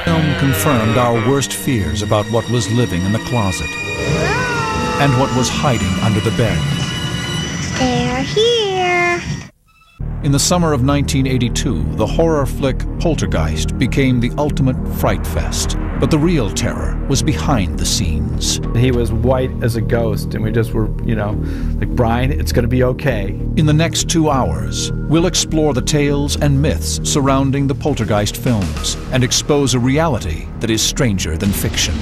film confirmed our worst fears about what was living in the closet and what was hiding under the bed. They're here. In the summer of 1982, the horror flick Poltergeist became the ultimate fright fest. But the real terror was behind the scenes. He was white as a ghost, and we just were, like, Brian, it's going to be okay. In the next 2 hours, we'll explore the tales and myths surrounding the Poltergeist films and expose a reality that is stranger than fiction.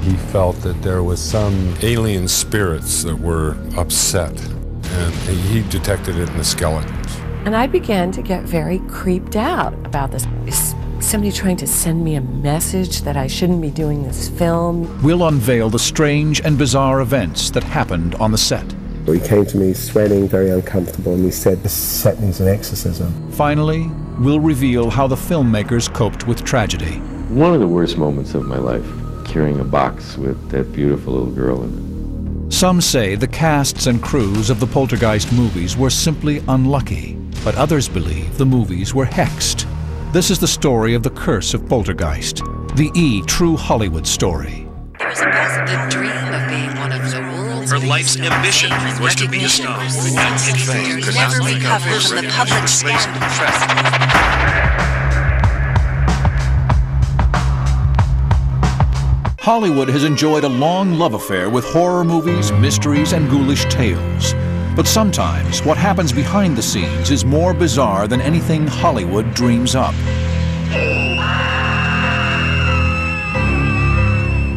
He felt that there was some alien spirits that were upset, and he detected it in the skeletons. And I began to get very creeped out about this. Is somebody trying to send me a message that I shouldn't be doing this film? We'll unveil the strange and bizarre events that happened on the set. He came to me sweating, very uncomfortable, and he said, "This set needs an exorcism." Finally, we'll reveal how the filmmakers coped with tragedy. One of the worst moments of my life, carrying a box with that beautiful little girl in it. Some say the casts and crews of the Poltergeist movies were simply unlucky, but others believe the movies were hexed. This is the story of the curse of Poltergeist, the true Hollywood story. There was a positive dream of being one of the world's Her life's ambition was to be a star. Never recovered from the public scandal. Hollywood has enjoyed a long love affair with horror movies, mysteries, and ghoulish tales. But sometimes what happens behind the scenes is more bizarre than anything Hollywood dreams up.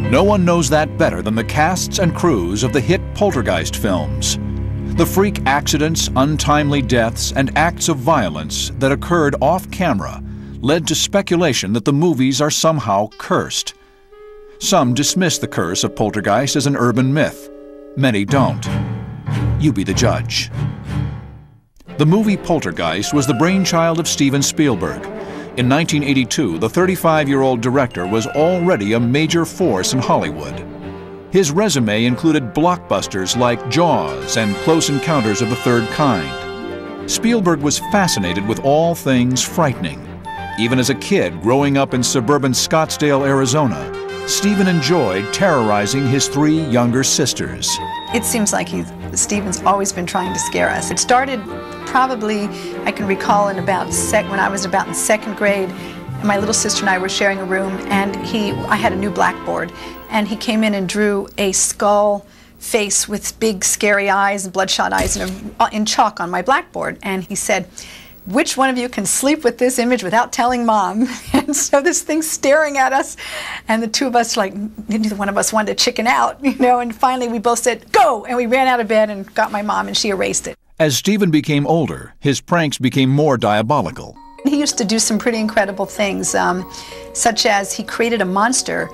No one knows that better than the casts and crews of the hit Poltergeist films. The freak accidents, untimely deaths, and acts of violence that occurred off-camera led to speculation that the movies are somehow cursed. Some dismiss the curse of Poltergeist as an urban myth. Many don't. You be the judge. The movie Poltergeist was the brainchild of Steven Spielberg. In 1982, the 35-year-old director was already a major force in Hollywood. His resume included blockbusters like Jaws and Close Encounters of the Third Kind. Spielberg was fascinated with all things frightening. Even as a kid growing up in suburban Scottsdale, Arizona, Steven enjoyed terrorizing his 3 younger sisters. It seems like Steven's always been trying to scare us. It started probably, I can recall, when I was about in 2nd grade. My little sister and I were sharing a room, and I had a new blackboard, and he came in and drew a skull face with big scary eyes and bloodshot eyes in chalk on my blackboard. And he said, "Which one of you can sleep with this image without telling Mom?" And so this thing's staring at us, and the 2 of us, like, neither one of us wanted to chicken out, and finally we both said, "Go!" And we ran out of bed and got my mom, and she erased it. As Steven became older, his pranks became more diabolical. He used to do some pretty incredible things, such as he created a monster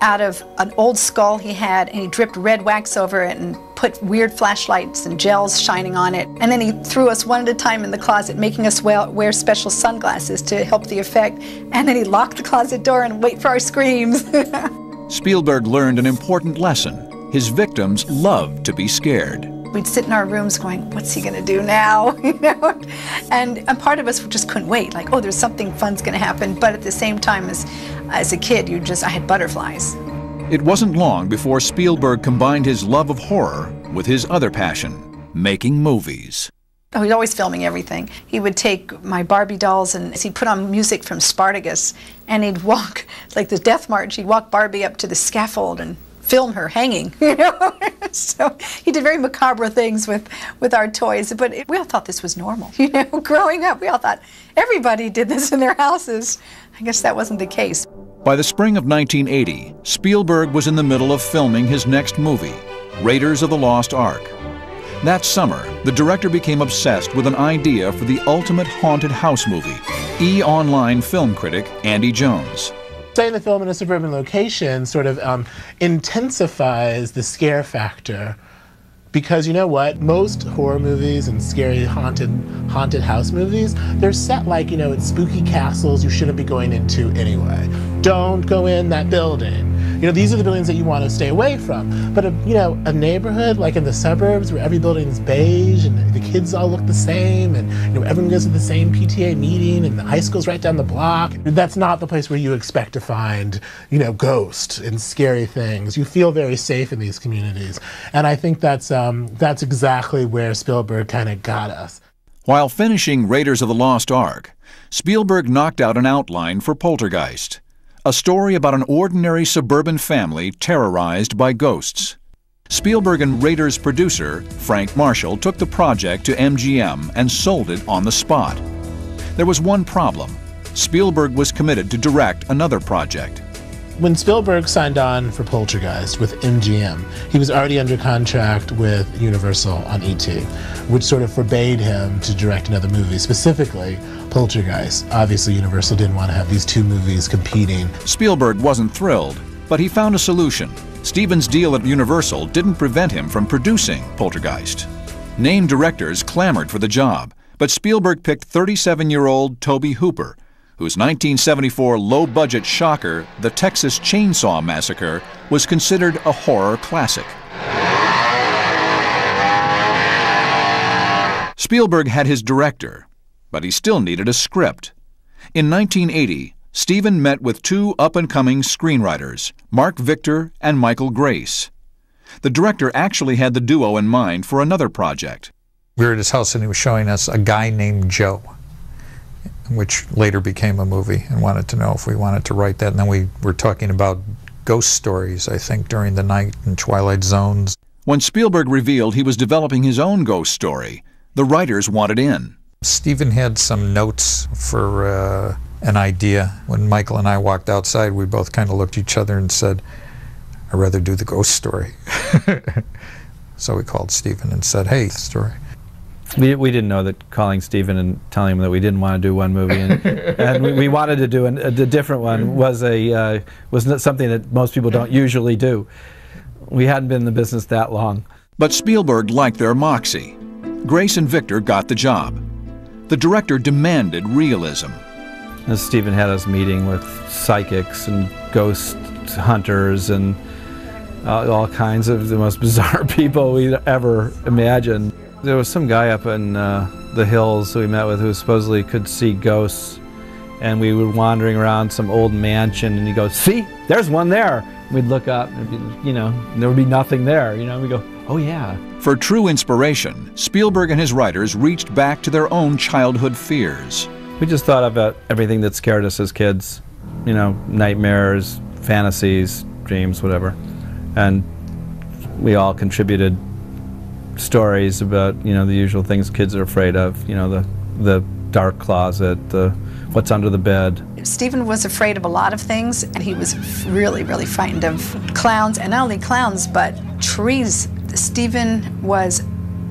out of an old skull he had, and he dripped red wax over it and put weird flashlights and gels shining on it. And then he threw us one at a time in the closet, making us wear special sunglasses to help the effect. And then he locked the closet door and wait for our screams. Spielberg learned an important lesson. His victims loved to be scared. We'd sit in our rooms going, "What's he gonna do now?" And part of us just couldn't wait, like, oh, there's something fun's gonna happen. But at the same time, as a kid, I had butterflies. It wasn't long before Spielberg combined his love of horror with his other passion, making movies. Oh, he's always filming everything. He would take my Barbie dolls and he'd put on music from Spartacus, and he'd walk, like the Death March, he'd walk Barbie up to the scaffold and film her hanging, So he did very macabre things with our toys, but we all thought this was normal, Growing up, we all thought everybody did this in their houses. I guess that wasn't the case. By the spring of 1980, Spielberg was in the middle of filming his next movie, Raiders of the Lost Ark. That summer, the director became obsessed with an idea for the ultimate haunted house movie. E-Online film critic Andy Jones. Setting the film in a suburban location sort of intensifies the scare factor, because you know what? Most horror movies and scary haunted house movies, they're set like, in spooky castles you shouldn't be going into anyway. Don't go in that building. You know, these are the buildings that you want to stay away from. But, you know, a neighborhood like in the suburbs where every building is beige and the kids all look the same and, you know, everyone goes to the same PTA meeting and the high school's right down the block, that's not the place where you expect to find, you know, ghosts and scary things. You feel very safe in these communities. And I think that's exactly where Spielberg kind of got us. While finishing Raiders of the Lost Ark, Spielberg knocked out an outline for Poltergeist, a story about an ordinary suburban family terrorized by ghosts. Spielberg and Raiders producer Frank Marshall took the project to MGM and sold it on the spot. There was one problem. Spielberg was committed to direct another project. When Spielberg signed on for Poltergeist with MGM, he was already under contract with Universal on E.T., which sort of forbade him to direct another movie, specifically Poltergeist. Obviously, Universal didn't want to have these two movies competing. Spielberg wasn't thrilled, but he found a solution. Steven's deal at Universal didn't prevent him from producing Poltergeist. Named directors clamored for the job, but Spielberg picked 37-year-old Tobe Hooper, whose 1974 low-budget shocker, The Texas Chainsaw Massacre, was considered a horror classic. Spielberg had his director, but he still needed a script. In 1980, Steven met with two up-and-coming screenwriters, Mark Victor and Michael Grace. The director actually had the duo in mind for another project. We were at his house and he was showing us A Guy Named Joe, which later became a movie, and wanted to know if we wanted to write that. And then we were talking about ghost stories, I think, during the night and Twilight Zones. When Spielberg revealed he was developing his own ghost story, the writers wanted in. Steven had some notes for an idea. When Michael and I walked outside, we both kind of looked at each other and said, I'd rather do the ghost story. So we called Steven and said, hey, story. We didn't know that calling Steven and telling him that we didn't want to do one movie and we wanted to do a different one was not something that most people don't usually do. We hadn't been in the business that long. But Spielberg liked their moxie. Grace and Victor got the job. The director demanded realism. And Steven had us meeting with psychics and ghost hunters and all kinds of the most bizarre people we'd ever imagined. There was some guy up in the hills who we met with who supposedly could see ghosts, and we were wandering around some old mansion, and he goes, see, there's one there. And we'd look up, and it'd be, you know, there would be nothing there. You know, we go, oh yeah. For true inspiration, Spielberg and his writers reached back to their own childhood fears. We just thought about everything that scared us as kids, you know, nightmares, fantasies, dreams, whatever, and we all contributed stories about, you know, the usual things kids are afraid of, you know, the dark closet, the what's under the bed. Steven was afraid of a lot of things, and he was really, really frightened of clowns, and not only clowns, but trees. Steven was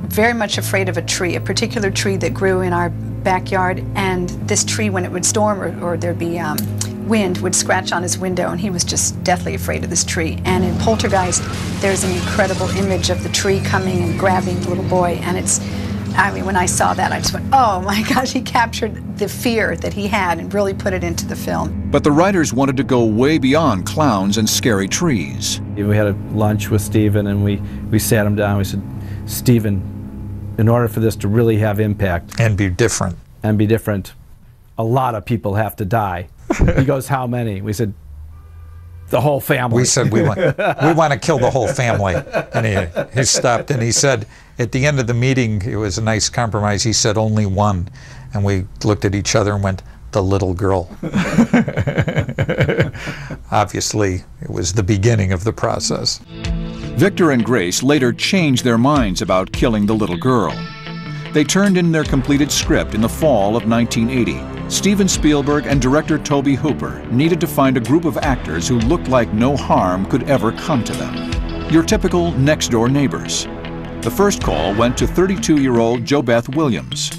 very much afraid of a tree, a particular tree that grew in our backyard, and this tree, when it would storm or there'd be wind, would scratch on his window, and he was just deathly afraid of this tree. And in Poltergeist, there's an incredible image of the tree coming and grabbing the little boy, and it's, I mean, when I saw that, I just went, oh my gosh, he captured the fear that he had and really put it into the film. But the writers wanted to go way beyond clowns and scary trees. We had a lunch with Steven, and we sat him down, we said, Steven, in order for this to really have impact and be different, a lot of people have to die. He goes, how many? We said, the whole family. We said, we want to kill the whole family. And he stopped and he said, at the end of the meeting, it was a nice compromise, he said only one. And we looked at each other and went, the little girl. Obviously, it was the beginning of the process. Victor and Grace later changed their minds about killing the little girl. They turned in their completed script in the fall of 1980. Steven Spielberg and director Tobe Hooper needed to find a group of actors who looked like no harm could ever come to them. Your typical next-door neighbors. The first call went to 32-year-old JoBeth Williams.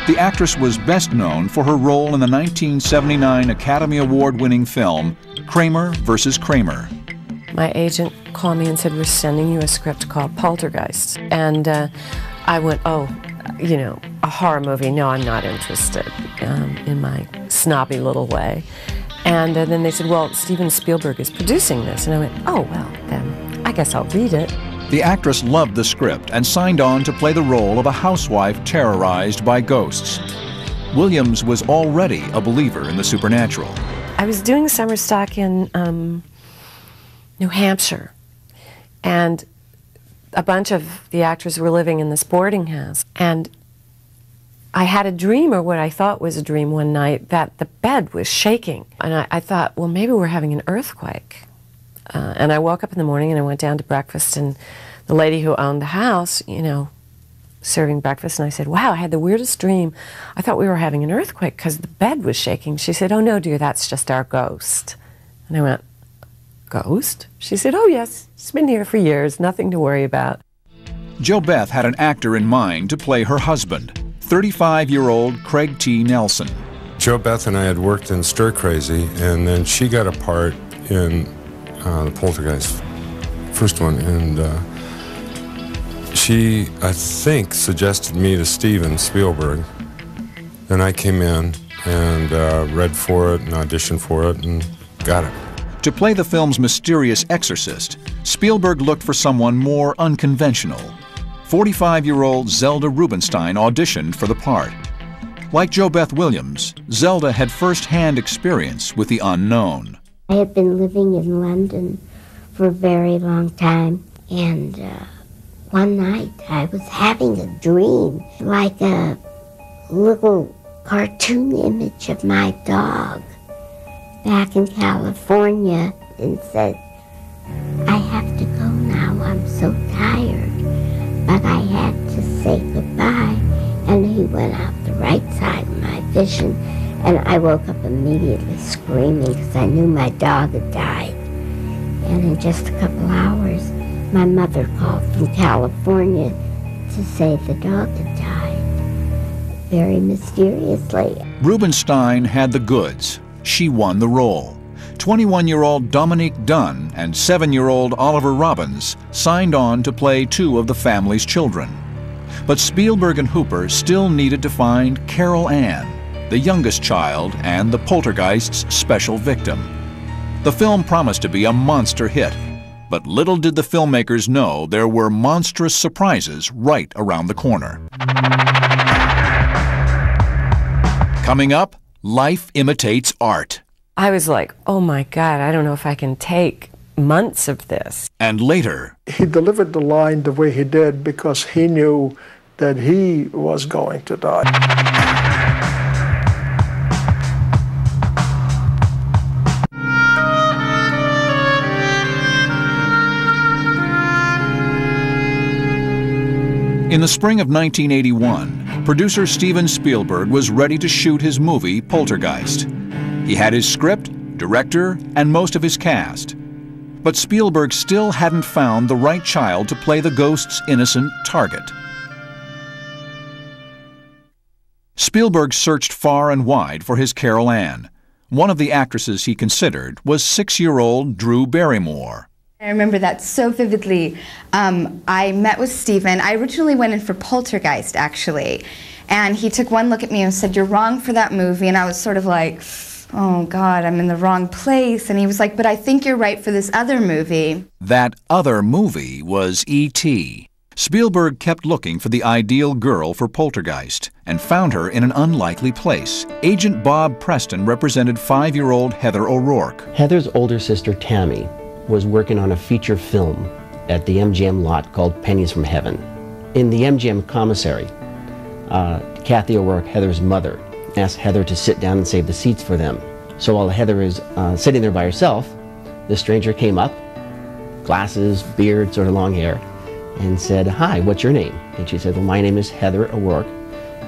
The actress was best known for her role in the 1979 Academy Award-winning film Kramer vs. Kramer. My agent called me and said, we're sending you a script called Poltergeist. And I went, oh, you know, a horror movie, no, I'm not interested, in my snobby little way. And then they said, well, Steven Spielberg is producing this. And I went, oh, well, then I guess I'll read it. The actress loved the script and signed on to play the role of a housewife terrorized by ghosts. Williams was already a believer in the supernatural. I was doing summer stock in New Hampshire, and a bunch of the actors were living in this boarding house. And I had a dream, or what I thought was a dream one night, that the bed was shaking. And I thought, well, maybe we're having an earthquake. And I woke up in the morning and I went down to breakfast, and the lady who owned the house, you know, serving breakfast, and I said, wow, I had the weirdest dream. I thought we were having an earthquake because the bed was shaking. She said, oh no, dear, that's just our ghost. And I went, ghost? She said, oh yes, it's been here for years, nothing to worry about. Jo Beth had an actor in mind to play her husband, 35-year-old Craig T. Nelson. Jo Beth and I had worked in Stir Crazy, and then she got a part in the Poltergeist, first one, and she, I think, suggested me to Steven Spielberg. Then I came in and read for it and auditioned for it and got it. To play the film's mysterious exorcist, Spielberg looked for someone more unconventional. 45-year-old Zelda Rubinstein auditioned for the part. Like Jo Beth Williams, Zelda had first-hand experience with the unknown. I had been living in London for a very long time, and one night I was having a dream, like a little cartoon image of my dog back in California, and said, I have to go now, I'm so tired. But I had to say goodbye, and he went out the right side of my vision, and I woke up immediately screaming because I knew my dog had died. And in just a couple hours, my mother called from California to say the dog had died, very mysteriously. Rubinstein had the goods. She won the role. 21-year-old Dominique Dunn and 7-year-old Oliver Robbins signed on to play two of the family's children. But Spielberg and Hooper still needed to find Carol Ann, the youngest child and the Poltergeist's special victim. The film promised to be a monster hit, but little did the filmmakers know there were monstrous surprises right around the corner. Coming up, life imitates art. I was like, oh my God, I don't know if I can take months of this. And later, he delivered the line the way he did because he knew that he was going to die. In the spring of 1981, producer Steven Spielberg was ready to shoot his movie Poltergeist. He had his script, director, and most of his cast. But Spielberg still hadn't found the right child to play the ghost's innocent target. Spielberg searched far and wide for his Carol Ann. One of the actresses he considered was 6-year-old Drew Barrymore. I remember that so vividly. I met with Steven. I originally went in for Poltergeist, actually. And he took one look at me and said, you're wrong for that movie. And I was sort of like, oh God, I'm in the wrong place. And he was like, but I think you're right for this other movie. That other movie was E.T. Spielberg kept looking for the ideal girl for Poltergeist and found her in an unlikely place. Agent Bob Preston represented 5-year-old Heather O'Rourke. Heather's older sister, Tammy, was working on a feature film at the MGM lot called Pennies from Heaven. In the MGM commissary, Kathy O'Rourke, Heather's mother, asked Heather to sit down and save the seats for them. So while Heather is sitting there by herself, the stranger came up, glasses, beard, sort of long hair, and said, hi, what's your name? And she said, well, my name is Heather O'Rourke,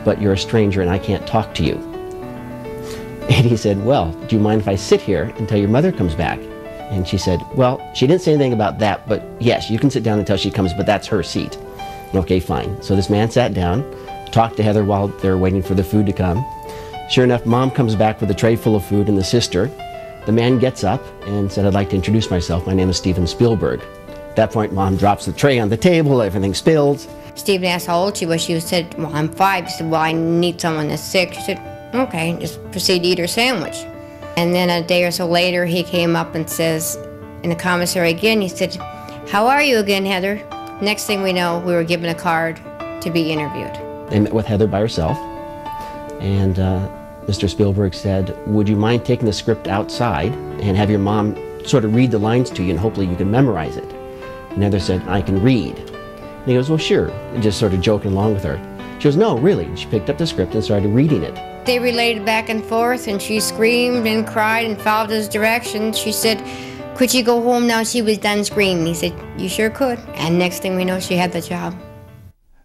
but you're a stranger and I can't talk to you. And he said, well, do you mind if I sit here until your mother comes back? And she said, well, she didn't say anything about that, but yes, you can sit down until she comes, but that's her seat. Okay, fine. So this man sat down, talked to Heather while they're waiting for the food to come. Sure enough, Mom comes back with a tray full of food and the sister. The man gets up and said, I'd like to introduce myself. My name is Steven Spielberg. At that point, Mom drops the tray on the table, everything spills. Steven asked how old she was. She said, well, I'm 5. He said, well, I need someone that's 6. She said, okay, just proceed to eat her sandwich. And then a day or so later, he came up and says, in the commissary again, he said, "How are you again, Heather?" Next thing we know, we were given a card to be interviewed. They met with Heather by herself, and Mr. Spielberg said, "Would you mind taking the script outside and have your mom sort of read the lines to you, and hopefully you can memorize it?" And Heather said, "I can read." And he goes, "Well, sure," and just sort of joking along with her. She goes, "No, really." And she picked up the script and started reading it. They related back and forth, and she screamed and cried and followed his directions. She said, "Could you go home now she was done screaming?" He said, "You sure could." And next thing we know, she had the job.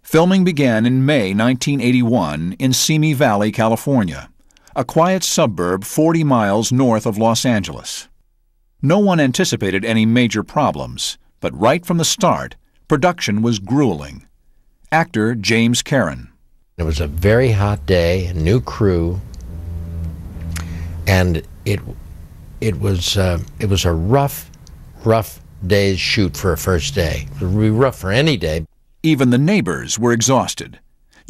Filming began in May 1981 in Simi Valley, California, a quiet suburb 40 miles north of Los Angeles. No one anticipated any major problems, but right from the start, production was grueling. Actor James Karen. It was a very hot day, a new crew, and it was a rough day's shoot for a first day. It would be rough for any day. Even the neighbors were exhausted.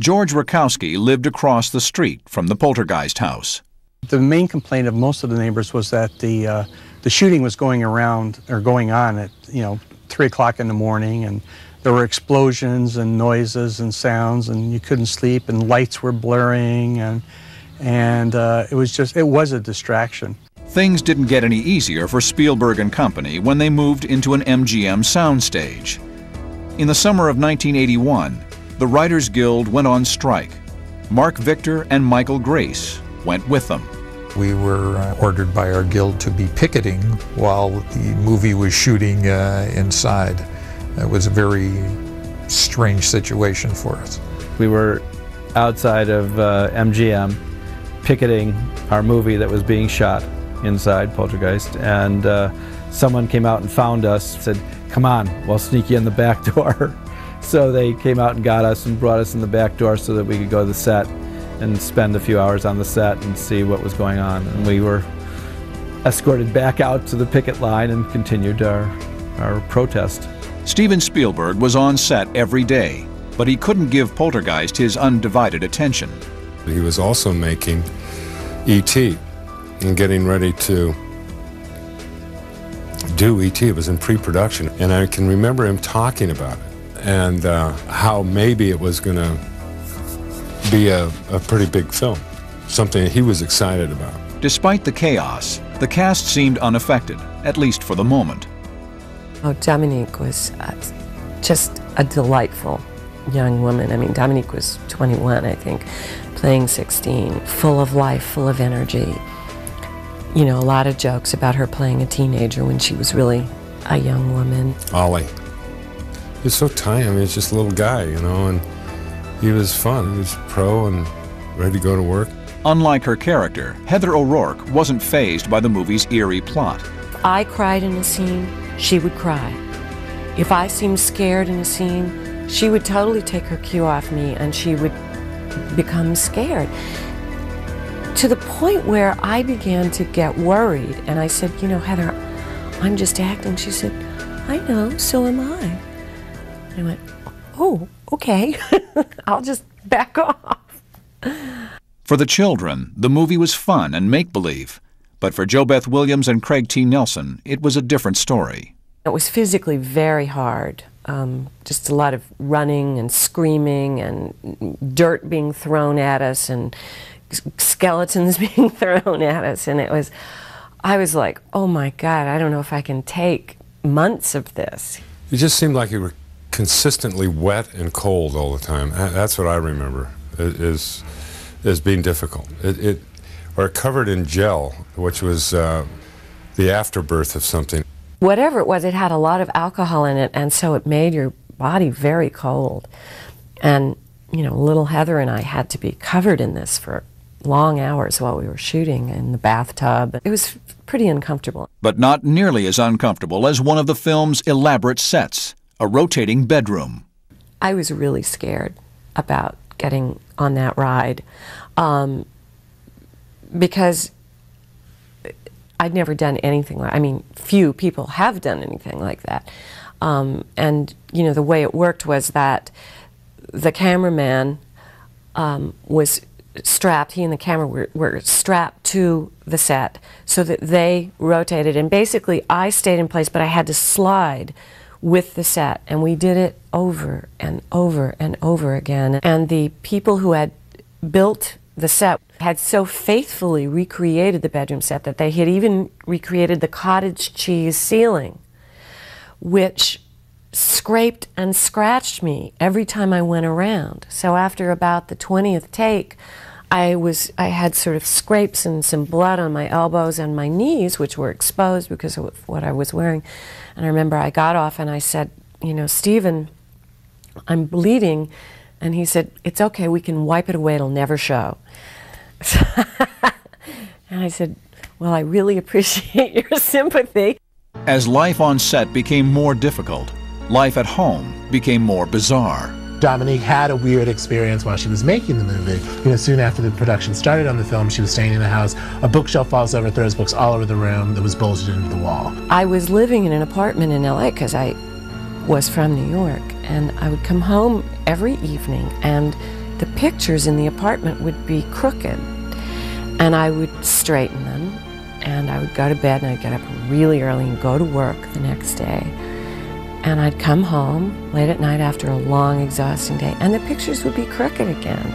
George Rakowski lived across the street from the Poltergeist house. The main complaint of most of the neighbors was that the shooting was going on at 3 o'clock in the morning, and there were explosions and noises and sounds, and you couldn't sleep, and lights were blurring, and it was a distraction. Things didn't get any easier for Spielberg and company when they moved into an MGM soundstage. In the summer of 1981, the Writers Guild went on strike. Mark Victor and Michael Grace went with them. We were ordered by our guild to be picketing while the movie was shooting inside. It was a very strange situation for us. We were outside of MGM picketing our movie that was being shot inside Poltergeist, and someone came out and found us, said, "Come on, we'll sneak you in the back door." So they came out and got us and brought us in the back door so that we could go to the set and spend a few hours on the set and see what was going on. And we were escorted back out to the picket line and continued our protest. Steven Spielberg was on set every day, but he couldn't give Poltergeist his undivided attention. He was also making E.T. and getting ready to do E.T. It was in pre-production, and I can remember him talking about it and how maybe it was going to be a pretty big film, something he was excited about. Despite the chaos, the cast seemed unaffected, at least for the moment. Oh, Dominique was just a delightful young woman. I mean, Dominique was 21, I think, playing 16, full of life, full of energy. You know, a lot of jokes about her playing a teenager when she was really a young woman. Ollie. He's so tiny. I mean, he's just a little guy, you know, and he was fun. He was pro and ready to go to work. Unlike her character, Heather O'Rourke wasn't fazed by the movie's eerie plot. I cried in a scene, she would cry. If I seemed scared in a scene, she would totally take her cue off me and she would become scared. To the point where I began to get worried, and I said, "You know, Heather, I'm just acting." She said, "I know, so am I." And I went, "Oh, okay." I'll just back off. For the children, the movie was fun and make-believe. But for JoBeth Williams and Craig T. Nelson, it was a different story. It was physically very hard. Just a lot of running and screaming and dirt being thrown at us and skeletons being thrown at us. And I was like, oh my God, I don't know if I can take months of this. You just seemed like you were consistently wet and cold all the time. That's what I remember, is being difficult. Or covered in gel, which was the afterbirth of something. Whatever it was, it had a lot of alcohol in it, and so it made your body very cold. And, you know, little Heather and I had to be covered in this for long hours while we were shooting in the bathtub. It was pretty uncomfortable. But not nearly as uncomfortable as one of the film's elaborate sets, a rotating bedroom. I was really scared about getting on that ride because I'd never done anything like, I mean, few people have done anything like that. And, you know, the way it worked was that the cameraman was strapped, he and the camera were strapped to the set so that they rotated, and basically I stayed in place, but I had to slide with the set, and we did it over and over and over again. And the people who had built the set had so faithfully recreated the bedroom set that they had even recreated the cottage cheese ceiling, which scraped and scratched me every time I went around. So after about the 20th take, I had sort of scrapes and some blood on my elbows and my knees, which were exposed because of what I was wearing. And I remember I got off and I said, you know, Stephen, I'm bleeding. And he said, it's okay, we can wipe it away, it'll never show. And I said, well, I really appreciate your sympathy. As life on set became more difficult, life at home became more bizarre. Dominique had a weird experience while she was making the movie. You know, soon after the production started on the film, she was staying in the house. A bookshelf falls over, throws books all over the room that was bolted into the wall. I was living in an apartment in LA because I was from New York, and I would come home every evening and the pictures in the apartment would be crooked, and I would straighten them, and I would go to bed, and I'd get up really early and go to work the next day. And I'd come home late at night after a long, exhausting day, and the pictures would be crooked again.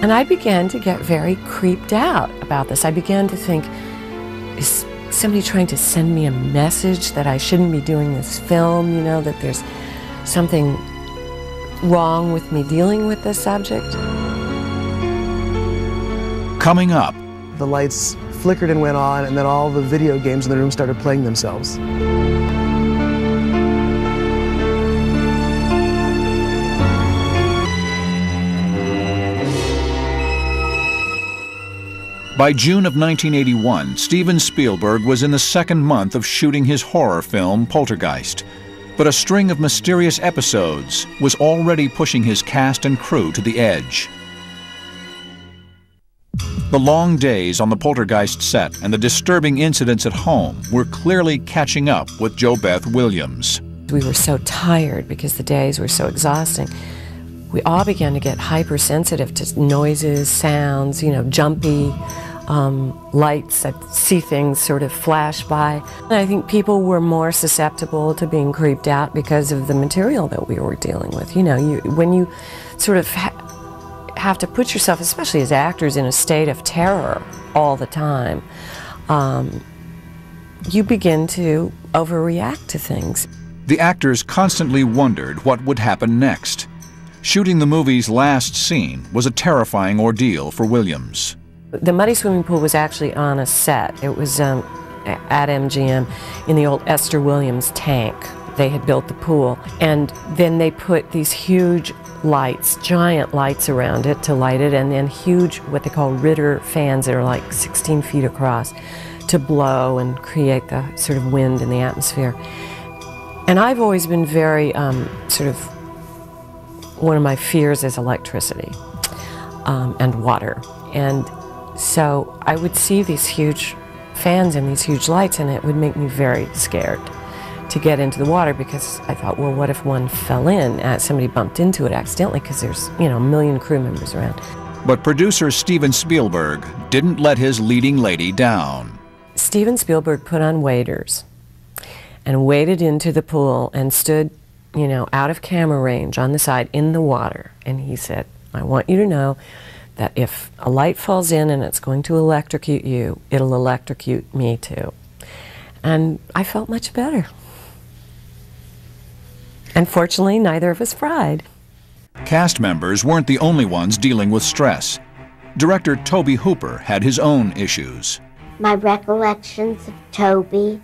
And I began to get very creeped out about this. I began to think, is somebody trying to send me a message that I shouldn't be doing this film, you know, that there's something wrong with me dealing with this subject? Coming up. The lights flickered and went on, and then all the video games in the room started playing themselves. By June of 1981, Steven Spielberg was in the second month of shooting his horror film, Poltergeist. But a string of mysterious episodes was already pushing his cast and crew to the edge. The long days on the Poltergeist set and the disturbing incidents at home were clearly catching up with JoBeth Williams. We were so tired because the days were so exhausting. We all began to get hypersensitive to noises, sounds, you know, jumpy lights. I'd see things sort of flash by. And I think people were more susceptible to being creeped out because of the material that we were dealing with. You know, when you sort of have to put yourself, especially as actors, in a state of terror all the time, you begin to overreact to things. The actors constantly wondered what would happen next. Shooting the movie's last scene was a terrifying ordeal for Williams. The muddy swimming pool was actually on a set. It was at MGM in the old Esther Williams tank. They had built the pool, and then they put these huge lights, giant lights around it to light it, and then huge, what they call Ritter fans that are like 16 feet across to blow and create the sort of wind in the atmosphere. And I've always been very sort of, one of my fears is electricity and water. And so I would see these huge fans and these huge lights, and it would make me very scared to get into the water, because I thought, well, what if one fell in, somebody bumped into it accidentally, because there's, you know, a million crew members around. But producer Steven Spielberg didn't let his leading lady down. Steven Spielberg put on waders and waded into the pool and stood, you know, out of camera range on the side in the water. And he said, I want you to know that if a light falls in and it's going to electrocute you, it'll electrocute me too. And I felt much better. And fortunately, neither of us fried. Cast members weren't the only ones dealing with stress. Director Tobe Hooper had his own issues. My recollections of Tobe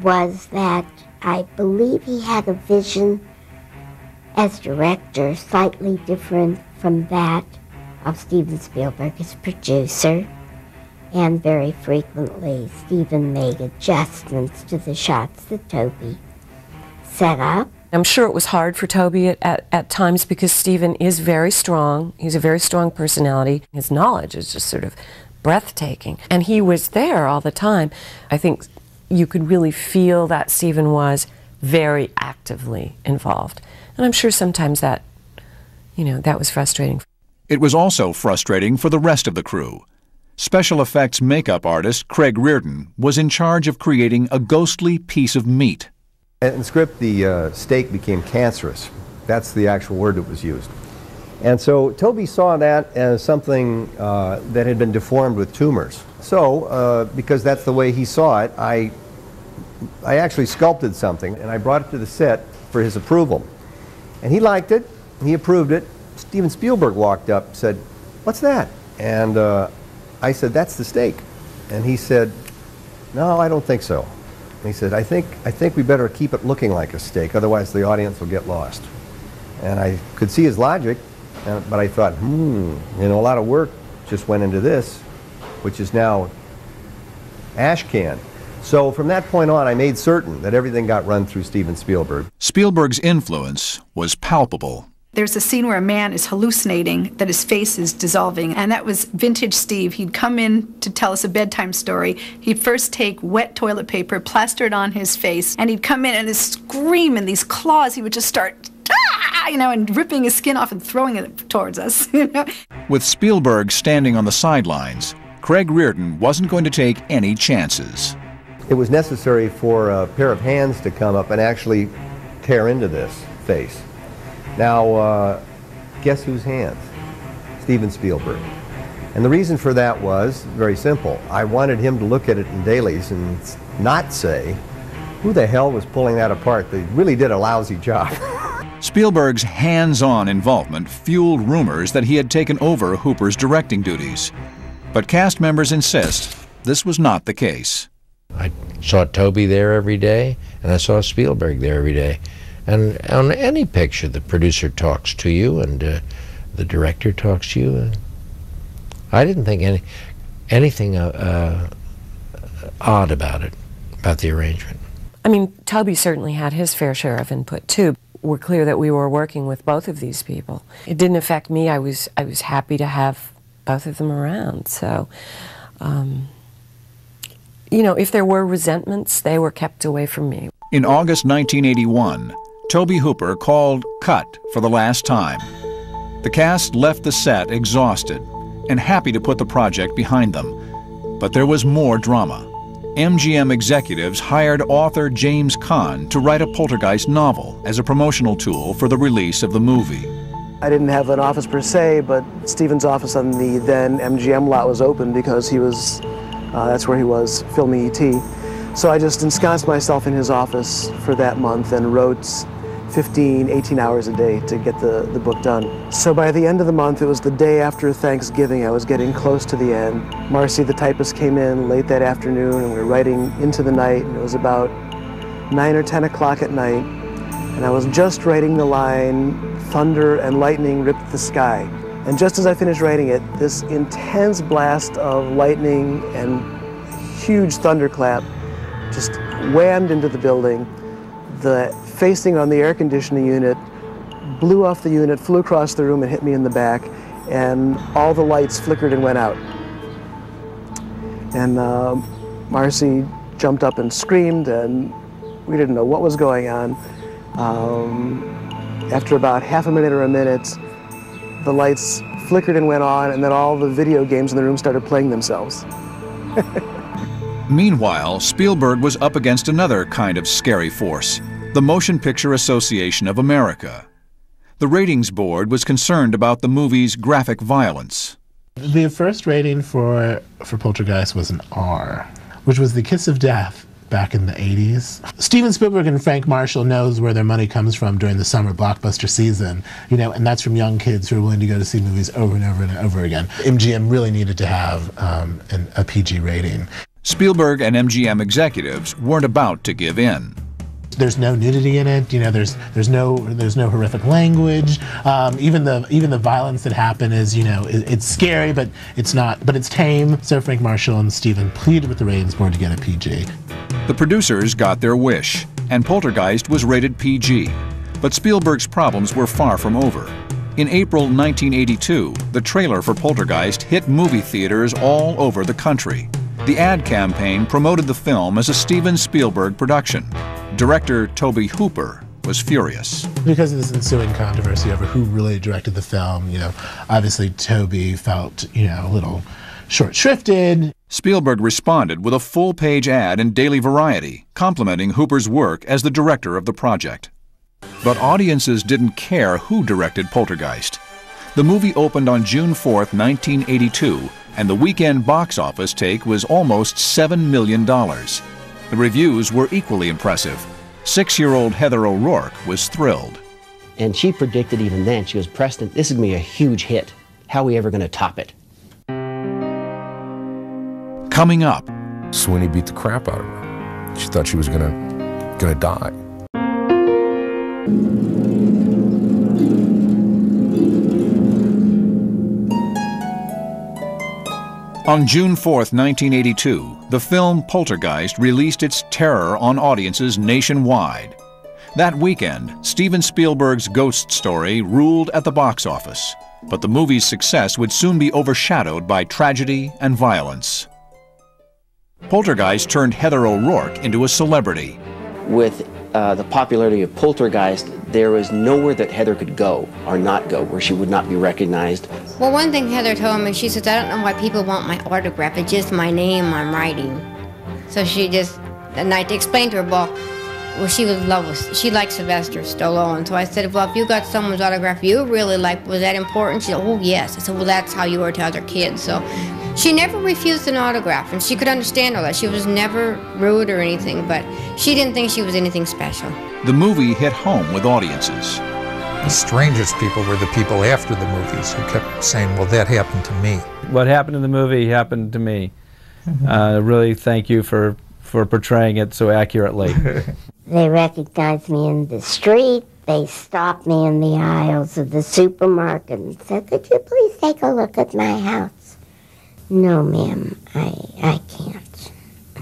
was that I believe he had a vision as director slightly different from that of Steven Spielberg as producer, and very frequently Steven made adjustments to the shots that Tobe set up. I'm sure it was hard for Tobe at times, because Steven is very strong. He's a very strong personality. His knowledge is just sort of breathtaking. And he was there all the time. I think you could really feel that Steven was very actively involved. And I'm sure sometimes that, you know, that was frustrating. It was also frustrating for the rest of the crew. Special effects makeup artist Craig Reardon was in charge of creating a ghostly piece of meat. In the script, the steak became cancerous. That's the actual word that was used. And so Toby saw that as something that had been deformed with tumors. So, because that's the way he saw it, I actually sculpted something and I brought it to the set for his approval. And he liked it, he approved it. Steven Spielberg walked up and said, "What's that?" And I said, "That's the steak." And he said, "No, I don't think so." And he said, I think we better keep it looking like a steak, otherwise the audience will get lost." And I could see his logic, but I thought, you know, a lot of work just went into this, which is now ash can. So from that point on, I made certain that everything got run through Steven Spielberg. Spielberg's influence was palpable. There's a scene where a man is hallucinating that his face is dissolving, and that was vintage Steve. He'd come in to tell us a bedtime story. He'd first take wet toilet paper, plaster it on his face, and he'd come in and this scream and these claws, he would just start, you know, and ripping his skin off and throwing it towards us, you know. With Spielberg standing on the sidelines, Craig Reardon wasn't going to take any chances. It was necessary for a pair of hands to come up and actually tear into this face. Now, guess whose hands? Steven Spielberg. And the reason for that was very simple. I wanted him to look at it in dailies and not say, "Who the hell was pulling that apart? They really did a lousy job." Spielberg's hands-on involvement fueled rumors that he had taken over Hooper's directing duties. But cast members insist this was not the case. I saw Toby there every day, and I saw Spielberg there every day. And on any picture, the producer talks to you, and the director talks to you. I didn't think anything odd about it, about the arrangement. I mean, Toby certainly had his fair share of input too. We're clear that we were working with both of these people. It didn't affect me. I was happy to have both of them around. So, you know, if there were resentments, they were kept away from me. In August 1981, Tobe Hooper called cut for the last time. The cast left the set exhausted and happy to put the project behind them. But there was more drama. MGM executives hired author James Caan to write a Poltergeist novel as a promotional tool for the release of the movie. I didn't have an office per se, but Steven's office on the then MGM lot was open because he was, that's where he was filming E.T. So I just ensconced myself in his office for that month and wrote 15, 18 hours a day to get the book done. So by the end of the month, it was the day after Thanksgiving. I was getting close to the end. Marcy, the typist, came in late that afternoon, and we were writing into the night, and it was about 9 or 10 o'clock at night, and I was just writing the line, "Thunder and lightning ripped the sky." And just as I finished writing it, this intense blast of lightning and huge thunderclap just whammed into the building. The facing on the air conditioning unit blew off the unit, flew across the room and hit me in the back, and all the lights flickered and went out. And Marcy jumped up and screamed, and we didn't know what was going on. After about half a minute or a minute, the lights flickered and went on, and then all the video games in the room started playing themselves. Meanwhile, Spielberg was up against another kind of scary force, the Motion Picture Association of America. The ratings board was concerned about the movie's graphic violence. The first rating for Poltergeist was an R, which was the kiss of death back in the 80s. Steven Spielberg and Frank Marshall knows where their money comes from during the summer blockbuster season, you know, and that's from young kids who are willing to go to see movies over and over and over again. MGM really needed to have a PG rating. Spielberg and MGM executives weren't about to give in. There's no nudity in it. You know, there's no horrific language. Even the violence that happened is, you know, it's scary, but it's not. But it's tame. So Frank Marshall and Steven pleaded with the ratings board to get a PG. The producers got their wish, and Poltergeist was rated PG. But Spielberg's problems were far from over. In April 1982, the trailer for Poltergeist hit movie theaters all over the country. The ad campaign promoted the film as a Steven Spielberg production. Director Tobe Hooper was furious. Because of this ensuing controversy over who really directed the film, obviously Toby felt, a little short-shrifted. Spielberg responded with a full-page ad in Daily Variety, complimenting Hooper's work as the director of the project. But audiences didn't care who directed Poltergeist. The movie opened on June 4th, 1982, and the weekend box office take was almost $7 million. The reviews were equally impressive. 6-year-old Heather O'Rourke was thrilled. And she predicted even then, she goes, Preston, this is going to be a huge hit. How are we ever going to top it? Coming up. Sweeney beat the crap out of her. She thought she was gonna die. On June 4th, 1982, the film Poltergeist released its terror on audiences nationwide. That weekend, Steven Spielberg's ghost story ruled at the box office, but the movie's success would soon be overshadowed by tragedy and violence. Poltergeist turned Heather O'Rourke into a celebrity. With the popularity of Poltergeist, there was nowhere that Heather could go or not go where she would not be recognized. Well, one thing Heather told me, she says, I don't know why people want my autograph. It's just my name I'm writing. So she just, and I explained to her, well, she was in love with, she liked Sylvester Stallone. So I said, well, if you got someone's autograph you really liked, was that important? She said, oh, yes. I said, well, that's how you were to other kids. So she never refused an autograph, and she could understand all that. She was never rude or anything, but she didn't think she was anything special. The movie hit home with audiences. The strangest people were the people after the movies who kept saying, well, that happened to me. What happened in the movie happened to me. Really thank you for portraying it so accurately. They recognized me in the street. They stopped me in the aisles of the supermarket and said, could you please take a look at my house? No, ma'am, I can't.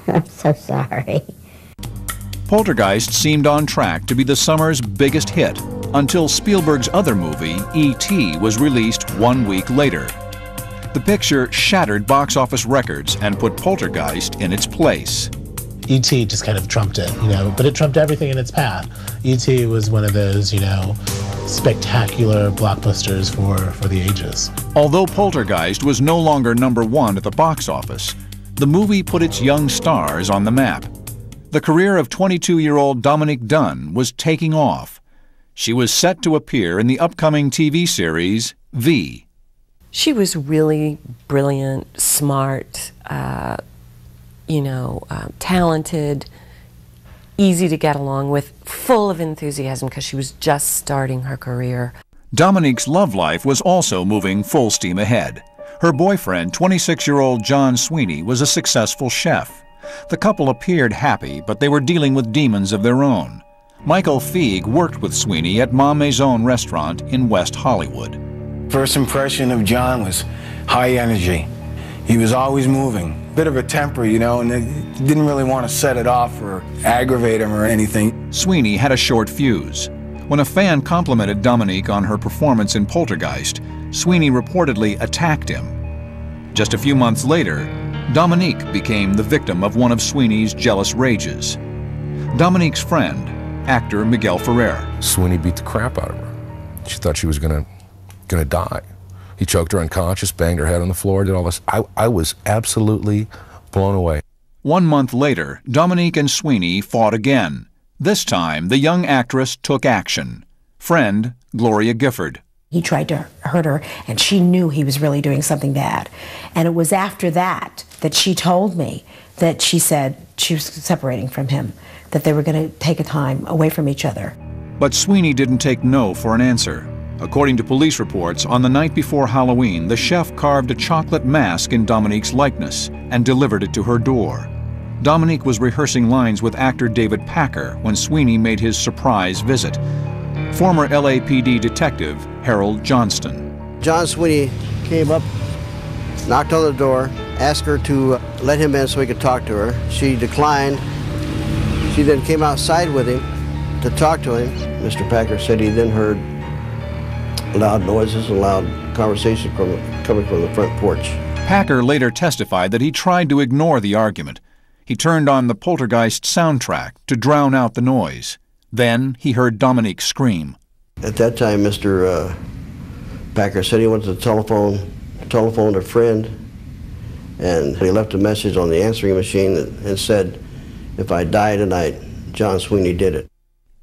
I'm so sorry. Poltergeist seemed on track to be the summer's biggest hit until Spielberg's other movie, E.T., was released 1 week later. The picture shattered box office records and put Poltergeist in its place. E.T. just kind of trumped it, but it trumped everything in its path. E.T. was one of those, spectacular blockbusters for the ages. Although Poltergeist was no longer #1 at the box office, the movie put its young stars on the map. The career of 22-year-old Dominique Dunne was taking off. She was set to appear in the upcoming TV series, V. She was really brilliant, smart, talented, easy to get along with, full of enthusiasm because she was just starting her career. Dominique's love life was also moving full steam ahead. Her boyfriend, 26-year-old John Sweeney, was a successful chef. The couple appeared happy, but they were dealing with demons of their own. Michael Feig worked with Sweeney at Ma Maison restaurant in West Hollywood. First impression of John was high energy. He was always moving. Bit of a temper, and didn't really want to set it off or aggravate him or anything. Sweeney had a short fuse. When a fan complimented Dominique on her performance in Poltergeist, Sweeney reportedly attacked him. Just a few months later, Dominique became the victim of one of Sweeney's jealous rages. Dominique's friend, actor Miguel Ferrer. Sweeney beat the crap out of her. She thought she was gonna die. He choked her unconscious, banged her head on the floor, did all this. I was absolutely blown away. 1 month later, Dominique and Sweeney fought again. This time, the young actress took action. Friend, Gloria Gifford. He tried to hurt her, and she knew he was really doing something bad. And it was after that she told me that she said she was separating from him, that they were going to take a time away from each other. But Sweeney didn't take no for an answer. According to police reports, on the night before Halloween, the chef carved a chocolate mask in Dominique's likeness and delivered it to her door. Dominique was rehearsing lines with actor David Packer when Sweeney made his surprise visit. Former LAPD detective Harold Johnston. John Sweeney came up, knocked on the door, asked her to let him in so he could talk to her. She declined. She then came outside with him to talk to him. Mr. Packer said he then heard loud noises and loud conversation coming from the front porch. Packer later testified that he tried to ignore the argument. He turned on the Poltergeist soundtrack to drown out the noise. Then he heard Dominique scream. At that time, Mr. Packer said he went to the telephone a friend, and he left a message on the answering machine and said, "If I die tonight, John Sweeney did it."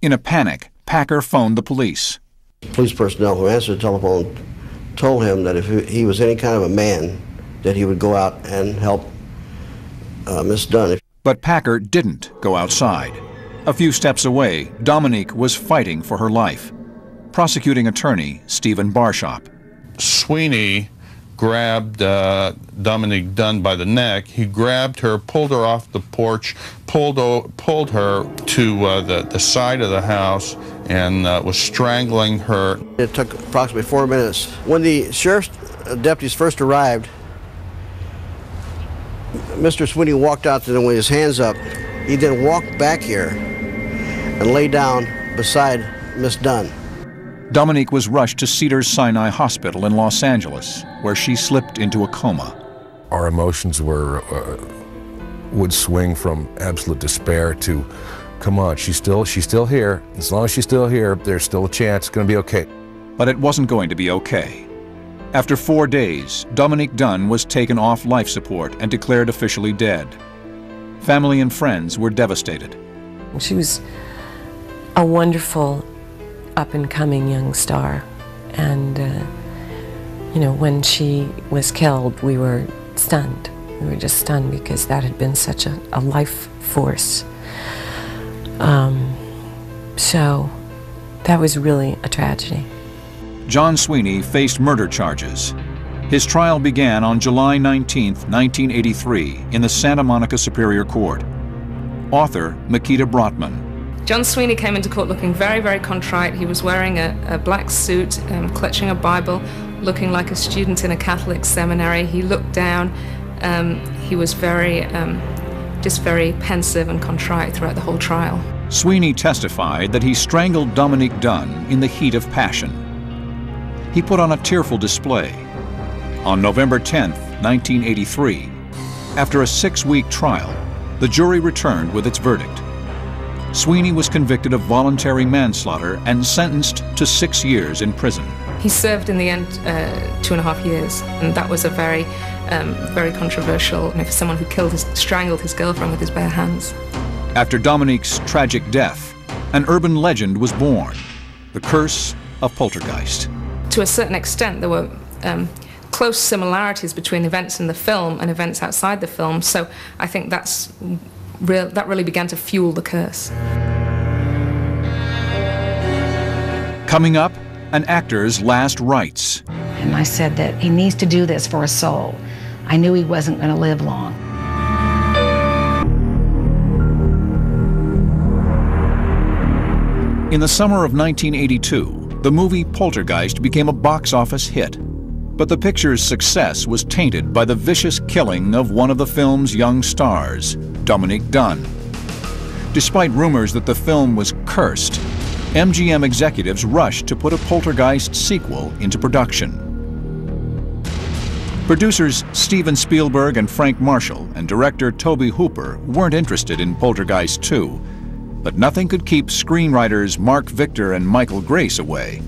In a panic, Packer phoned the police. Police personnel who answered the telephone told him that if he was any kind of a man, that he would go out and help Miss Dunn. But Packer didn't go outside. A few steps away, Dominique was fighting for her life. Prosecuting attorney Stephen Barshop. Sweeney grabbed Dominique Dunn by the neck. He grabbed her, pulled her off the porch, pulled her to the side of the house, and was strangling her. It took approximately 4 minutes. When the sheriff's deputies first arrived, Mr. Sweeney walked out to them with his hands up. He then walked back here and lay down beside Miss Dunn. Dominique was rushed to Cedars-Sinai Hospital in Los Angeles, where she slipped into a coma. Our emotions would swing from absolute despair to, come on, she's still here. As long as she's still here, there's still a chance it's going to be okay. But it wasn't going to be okay. After 4 days, Dominique Dunn was taken off life support and declared officially dead. Family and friends were devastated. She was a wonderful up-and-coming young star, and you know, when she was killed, we were stunned. We were just stunned because that had been such a life force. So that was really a tragedy. John Sweeney faced murder charges. His trial began on July 19, 1983, in the Santa Monica Superior Court. Author Makita Brotman. John Sweeney came into court looking very, very contrite. He was wearing a black suit, clutching a Bible, looking like a student in a Catholic seminary. He looked down. He was just very pensive and contrite throughout the whole trial. Sweeney testified that he strangled Dominique Dunn in the heat of passion. He put on a tearful display. On November 10, 1983, after a 6-week trial, the jury returned with its verdict. Sweeney was convicted of voluntary manslaughter and sentenced to 6 years in prison. He served in the end 2.5 years, and that was a very, very controversial, for someone who strangled his girlfriend with his bare hands. After Dominique's tragic death, an urban legend was born, the curse of Poltergeist. To a certain extent, there were close similarities between events in the film and events outside the film, so I think that really began to fuel the curse. Coming up, an actor's last rites. And I said that he needs to do this for a soul. I knew he wasn't going to live long. In the summer of 1982, the movie Poltergeist became a box office hit. But the picture's success was tainted by the vicious killing of one of the film's young stars, Dominique Dunn. Despite rumors that the film was cursed, MGM executives rushed to put a Poltergeist sequel into production. Producers Steven Spielberg and Frank Marshall and director Tobe Hooper weren't interested in Poltergeist 2, but nothing could keep screenwriters Mark Victor and Michael Grace away.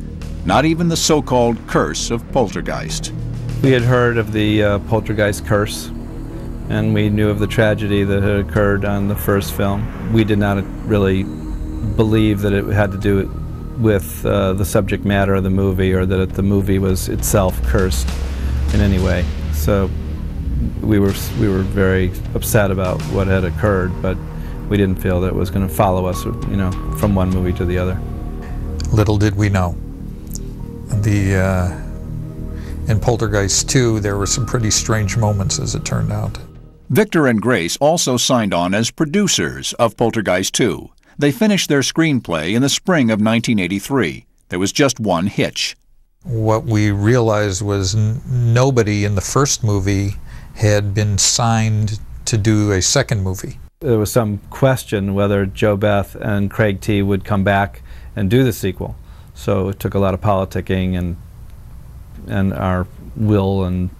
Not even the so-called curse of Poltergeist. We had heard of the Poltergeist curse, and we knew of the tragedy that had occurred on the first film. We did not really believe that it had to do with the subject matter of the movie, or that the movie was itself cursed in any way. So we were very upset about what had occurred, but we didn't feel that it was going to follow us, you know, from one movie to the other. Little did we know. In Poltergeist 2, there were some pretty strange moments, as it turned out. Victor and Grace also signed on as producers of Poltergeist 2. They finished their screenplay in the spring of 1983. There was just one hitch. What we realized was nobody in the first movie had been signed to do a second movie. There was some question whether Joe Beth and Craig T. would come back and do the sequel. So it took a lot of politicking and our will and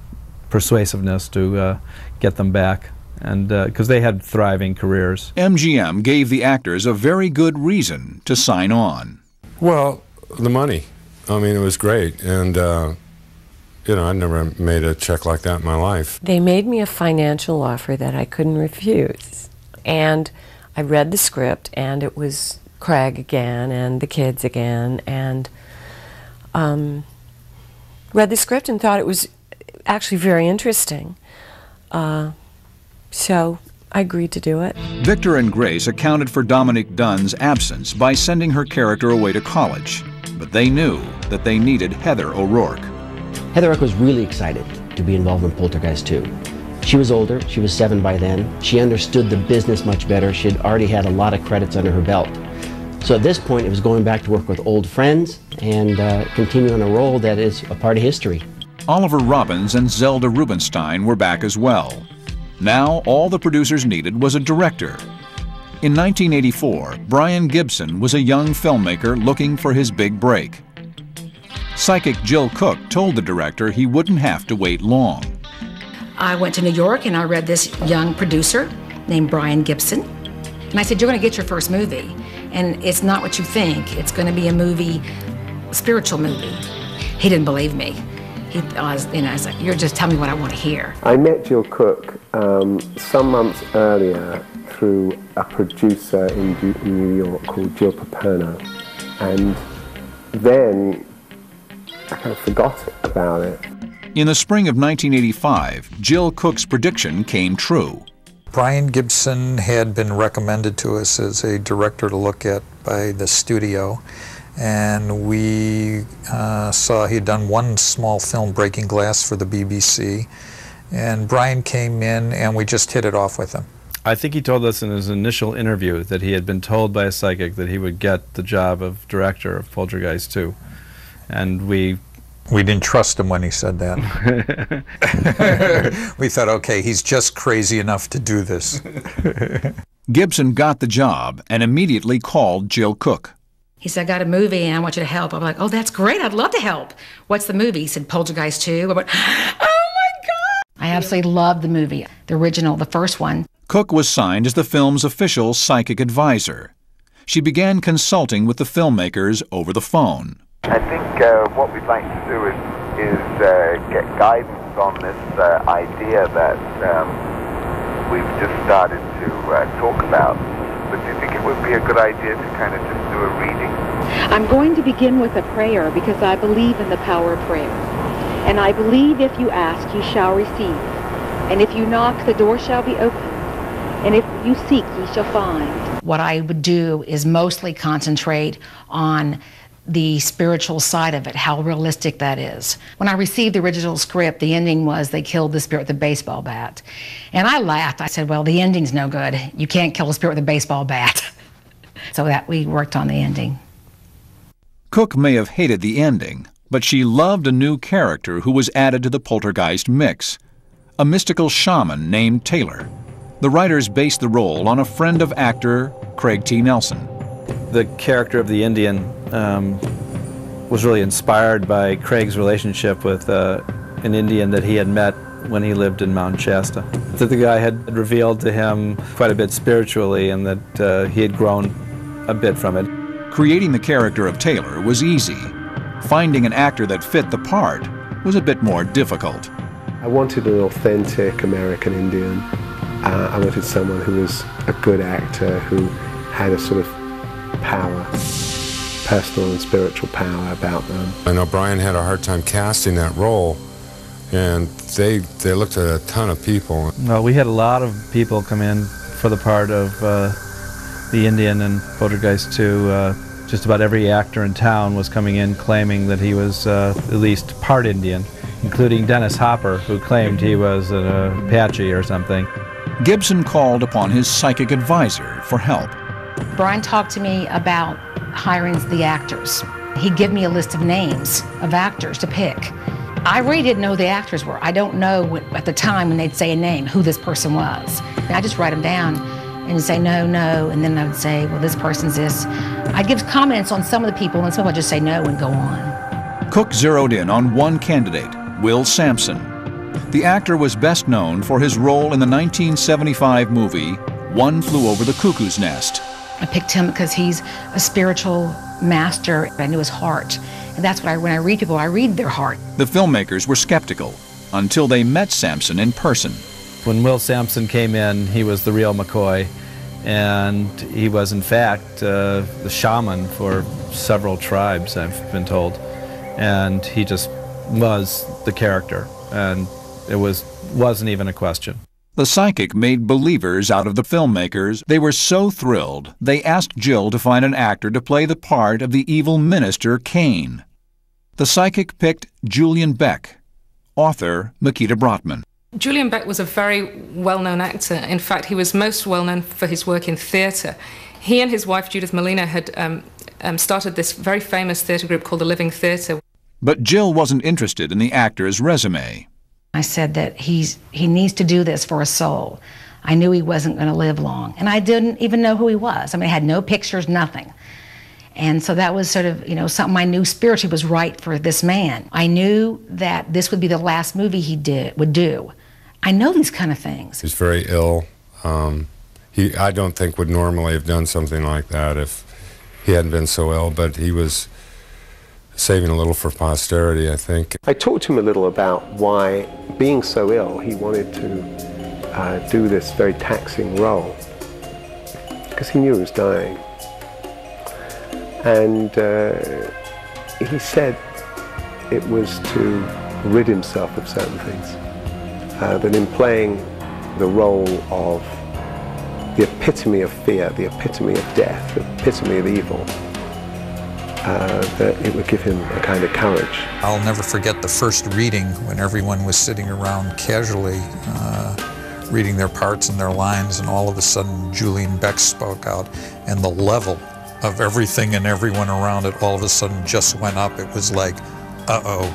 persuasiveness to get them back. and because they had thriving careers. MGM gave the actors a very good reason to sign on. Well, the money. I mean, it was great, and you know, I'd never made a check like that in my life. They made me a financial offer that I couldn't refuse, and I read the script, and it was Craig again and the kids again, and read the script and thought it was actually very interesting. So I agreed to do it. Victor and Grace accounted for Dominique Dunne's absence by sending her character away to college, but they knew that they needed Heather O'Rourke. Heather O'Rourke was really excited to be involved in Poltergeist 2. She was older, she was 7 by then. She understood the business much better. She had already had a lot of credits under her belt. So at this point, it was going back to work with old friends and continuing a role that is a part of history. Oliver Robbins and Zelda Rubinstein were back as well. Now, all the producers needed was a director. In 1984, Brian Gibson was a young filmmaker looking for his big break. Psychic Jill Cook told the director he wouldn't have to wait long. I went to New York and I read this young producer named Brian Gibson. And I said, you're going to get your first movie. And it's not what you think. It's going to be a movie, a spiritual movie. He didn't believe me. I was like, you're just telling me what I want to hear. I met Jill Cook some months earlier through a producer in New York called Jill Paperno. And then I kind of forgot about it. In the spring of 1985, Jill Cook's prediction came true. Brian Gibson had been recommended to us as a director to look at by the studio, and we saw he had done one small film, Breaking Glass, for the BBC, and Brian came in and we just hit it off with him. I think he told us in his initial interview that he had been told by a psychic that he would get the job of director of Poltergeist 2, and we didn't trust him when he said that. We thought, okay, he's just crazy enough to do this. Gibson got the job and immediately called Jill Cook. He said, I got a movie and I want you to help. I'm like, oh, that's great. I'd love to help. What's the movie? He said, Poltergeist 2. I went, oh my God. I absolutely loved the movie, the original, the first one. Cook was signed as the film's official psychic advisor. She began consulting with the filmmakers over the phone. I think what we'd like to do is get guidance on this idea that we've just started to talk about. But do you think it would be a good idea to kind of just do a reading? I'm going to begin with a prayer because I believe in the power of prayer. And I believe if you ask, you shall receive. And if you knock, the door shall be opened. And if you seek, ye shall find. What I would do is mostly concentrate on the spiritual side of it, how realistic that is. When I received the original script, the ending was they killed the spirit with a baseball bat. And I laughed. I said, well, the ending's no good. You can't kill a spirit with a baseball bat. So that we worked on the ending. Cook may have hated the ending, but she loved a new character who was added to the Poltergeist mix, a mystical shaman named Taylor. The writers based the role on a friend of actor Craig T. Nelson. The character of the Indian was really inspired by Craig's relationship with an Indian that he had met when he lived in Mount Shasta. That the guy had revealed to him quite a bit spiritually and that he had grown a bit from it. Creating the character of Taylor was easy. Finding an actor that fit the part was a bit more difficult. I wanted an authentic American Indian. I wanted someone who was a good actor, who had a sort of power, personal and spiritual power about them. I know Brian had a hard time casting that role, and they looked at a ton of people. Well, we had a lot of people come in for the part of the Indian in Poltergeist 2. Just about every actor in town was coming in claiming that he was at least part Indian, including Dennis Hopper, who claimed he was an Apache or something. Gibson called upon his psychic advisor for help. Brian talked to me about hiring the actors. He'd give me a list of names of actors to pick. I really didn't know who the actors were. I don't know at the time when they'd say a name who this person was. I just write them down and say no, no, and then I would say, well, this person's this. I'd give comments on some of the people, and some I'd just say no and go on. Cook zeroed in on one candidate, Will Sampson. The actor was best known for his role in the 1975 movie One Flew Over the Cuckoo's Nest. I picked him because he's a spiritual master. I knew his heart. And that's what when I read people, I read their heart. The filmmakers were skeptical until they met Sampson in person. When Will Sampson came in, he was the real McCoy, and he was in fact the shaman for several tribes, I've been told. And he just was the character, and it wasn't even a question. The psychic made believers out of the filmmakers. They were so thrilled, they asked Jill to find an actor to play the part of the evil minister Cain. The psychic picked Julian Beck, author Makita Brotman. Julian Beck was a very well-known actor. In fact, he was most well-known for his work in theatre. He and his wife, Judith Molina, had started this very famous theatre group called the Living Theatre. But Jill wasn't interested in the actor's resume. I said that he needs to do this for a soul. I knew he wasn't going to live long. And I didn't even know who he was. I mean, I had no pictures, nothing. And so that was sort of, something I knew spiritually was right for this man. I knew that this would be the last movie he would do. I know these kind of things. He's very ill. I don't think would normally have done something like that if he hadn't been so ill, but he was saving a little for posterity, I think. I talked to him a little about why, being so ill, he wanted to do this very taxing role, because he knew he was dying. And he said it was to rid himself of certain things. That in playing the role of the epitome of fear, the epitome of death, the epitome of evil, that it would give him a kind of courage. I'll never forget the first reading when everyone was sitting around casually reading their parts and their lines, and all of a sudden Julian Beck spoke out, and the level of everything and everyone around it all of a sudden just went up. It was like, uh-oh,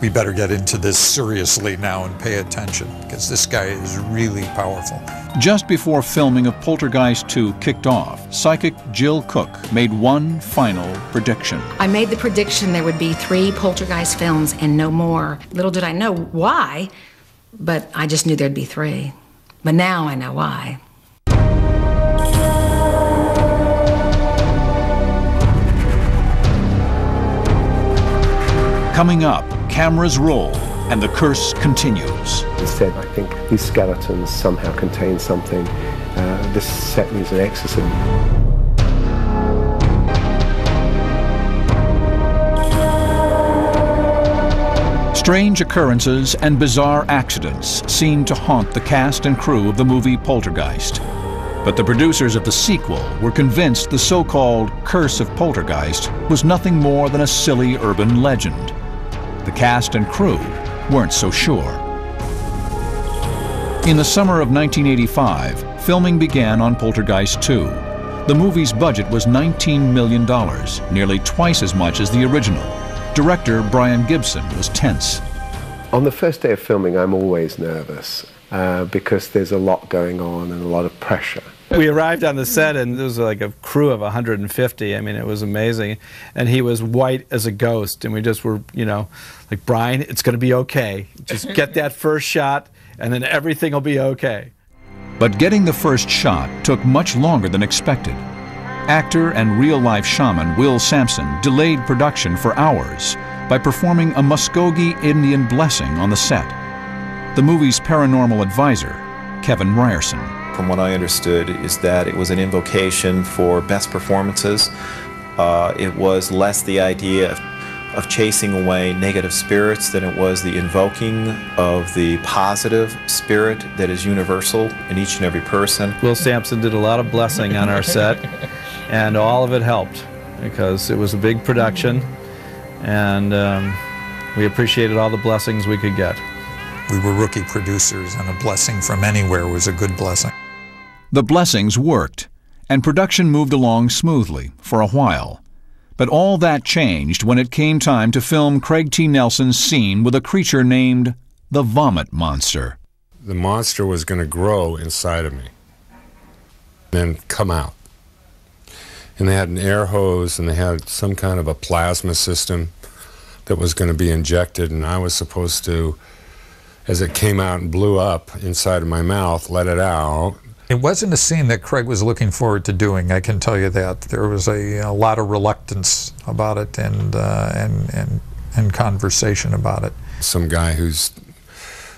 we better get into this seriously now and pay attention, because this guy is really powerful. Just before filming of Poltergeist 2 kicked off, psychic Jill Cook made one final prediction. I made the prediction there would be 3 Poltergeist films and no more. Little did I know why, but I just knew there'd be 3. But now I know why. Coming up, cameras roll and the curse continues. He said, I think these skeletons somehow contain something. This set needs an exorcism. Strange occurrences and bizarre accidents seem to haunt the cast and crew of the movie Poltergeist. But the producers of the sequel were convinced the so-called Curse of Poltergeist was nothing more than a silly urban legend. The cast and crew weren't so sure. In the summer of 1985, filming began on Poltergeist 2. The movie's budget was $19 million, nearly twice as much as the original. Director Brian Gibson was tense. On the first day of filming, I'm always nervous because there's a lot going on and a lot of pressure. We arrived on the set and there was like a crew of 150. I mean, it was amazing. And he was white as a ghost. And we just were, like, Brian, it's going to be okay. Just get that first shot and then everything will be okay. But getting the first shot took much longer than expected. Actor and real-life shaman Will Sampson delayed production for hours by performing a Muskogee Indian blessing on the set. The movie's paranormal advisor, Kevin Ryerson. From what I understood is that it was an invocation for best performances. It was less the idea of chasing away negative spirits than it was the invoking of the positive spirit that is universal in each and every person. Will Sampson did a lot of blessing on our set, and all of it helped because it was a big production, and we appreciated all the blessings we could get. We were rookie producers, and a blessing from anywhere was a good blessing. The blessings worked, and production moved along smoothly for a while. But all that changed when it came time to film Craig T. Nelson's scene with a creature named the Vomit Monster. The monster was going to grow inside of me, then come out. And they had an air hose, and they had some kind of a plasma system that was going to be injected, and I was supposed to as it came out and blew up inside of my mouth, let it out. It wasn't a scene that Craig was looking forward to doing, I can tell you that. There was a lot of reluctance about it and conversation about it. Some guy who's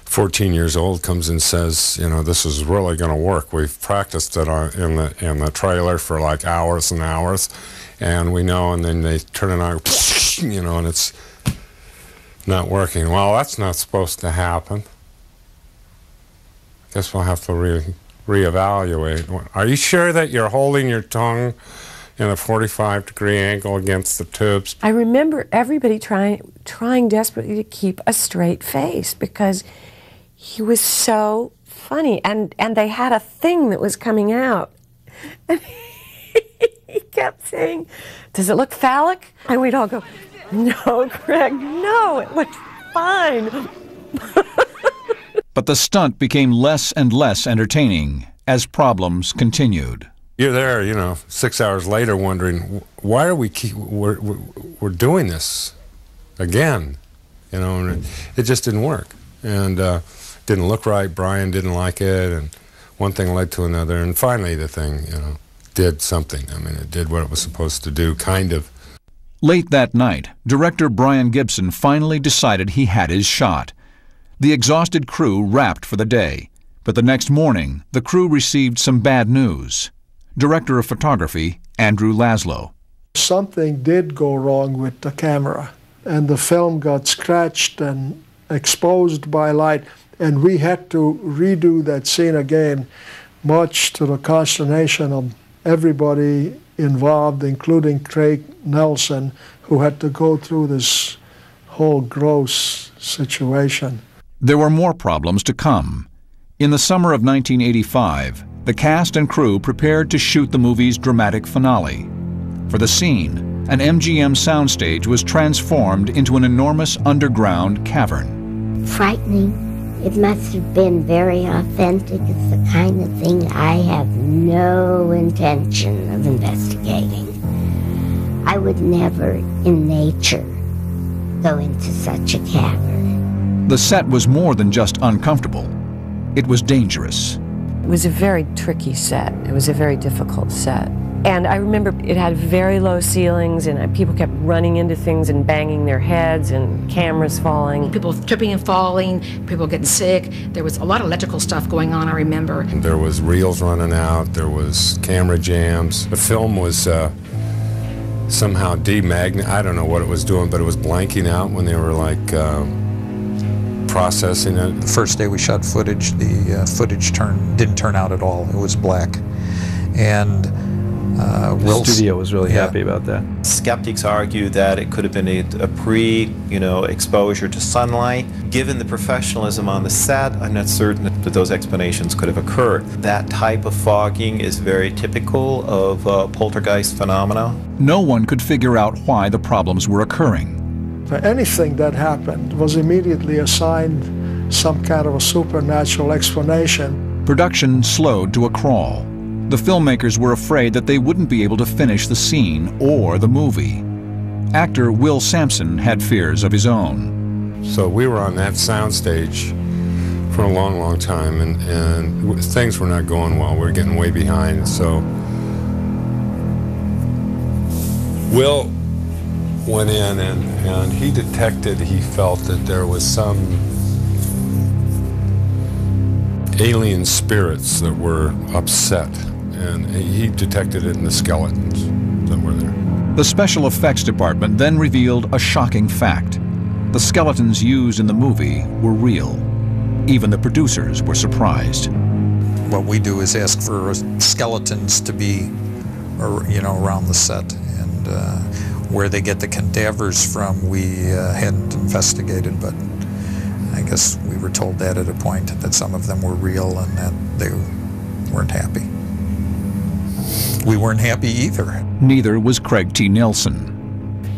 14 years old comes and says, you know, this is really going to work. We've practiced it in the trailer for like hours and hours, and we know, and then they turn it on, you know, and it's not working. Well, that's not supposed to happen. Guess we'll have to reevaluate. Are you sure that you're holding your tongue in a 45-degree angle against the tubes? I remember everybody trying desperately to keep a straight face because he was so funny, and they had a thing that was coming out. And he kept saying, "Does it look phallic?" And we'd all go, "No, Craig, no, it looks fine." But the stunt became less and less entertaining as problems continued. You're there, you know, 6 hours later wondering, why are we're doing this again? You know, and it just didn't work. And didn't look right, Brian didn't like it, and one thing led to another, and finally the thing, you know, did something. I mean, it did what it was supposed to do, kind of. Late that night, director Brian Gibson finally decided he had his shot. The exhausted crew wrapped for the day, but the next morning, the crew received some bad news. Director of photography, Andrew Laszlo. Something did go wrong with the camera, and the film got scratched and exposed by light, and we had to redo that scene again, much to the consternation of everybody involved, including Craig Nelson, who had to go through this whole gross situation. There were more problems to come. In the summer of 1985, the cast and crew prepared to shoot the movie's dramatic finale. For the scene, an MGM soundstage was transformed into an enormous underground cavern. Frightening. It must have been very authentic. It's the kind of thing I have no intention of investigating. I would never, in nature, go into such a cavern. The set was more than just uncomfortable. It was dangerous. It was a very tricky set. It was a very difficult set. And I remember it had very low ceilings, and people kept running into things and banging their heads, and cameras falling. People tripping and falling, people getting sick. There was a lot of electrical stuff going on, I remember. There was reels running out, there was camera jams. The film was somehow I don't know what it was doing, but it was blanking out when they were like processing it. The first day we shot footage, the footage didn't turn out at all. It was black. And the studio was really happy about that. Skeptics argue that it could have been a pre-exposure to sunlight. Given the professionalism on the set, I'm not certain that those explanations could have occurred. That type of fogging is very typical of poltergeist phenomena. No one could figure out why the problems were occurring. Anything that happened was immediately assigned some kind of a supernatural explanation. Production slowed to a crawl. The filmmakers were afraid that they wouldn't be able to finish the scene or the movie. Actor Will Sampson had fears of his own. So we were on that soundstage for a long, long time, and things were not going well. We were getting way behind. So Will went in, and he felt that there was some alien spirits that were upset, and he detected it in the skeletons that were there. The special effects department then revealed a shocking fact. The skeletons used in the movie were real. Even the producers were surprised. What we do is ask for skeletons to be, around the set, and where they get the cadavers from, we hadn't investigated, but I guess we were told that at a point, that some of them were real and that they weren't happy. We weren't happy either. Neither was Craig T. Nelson.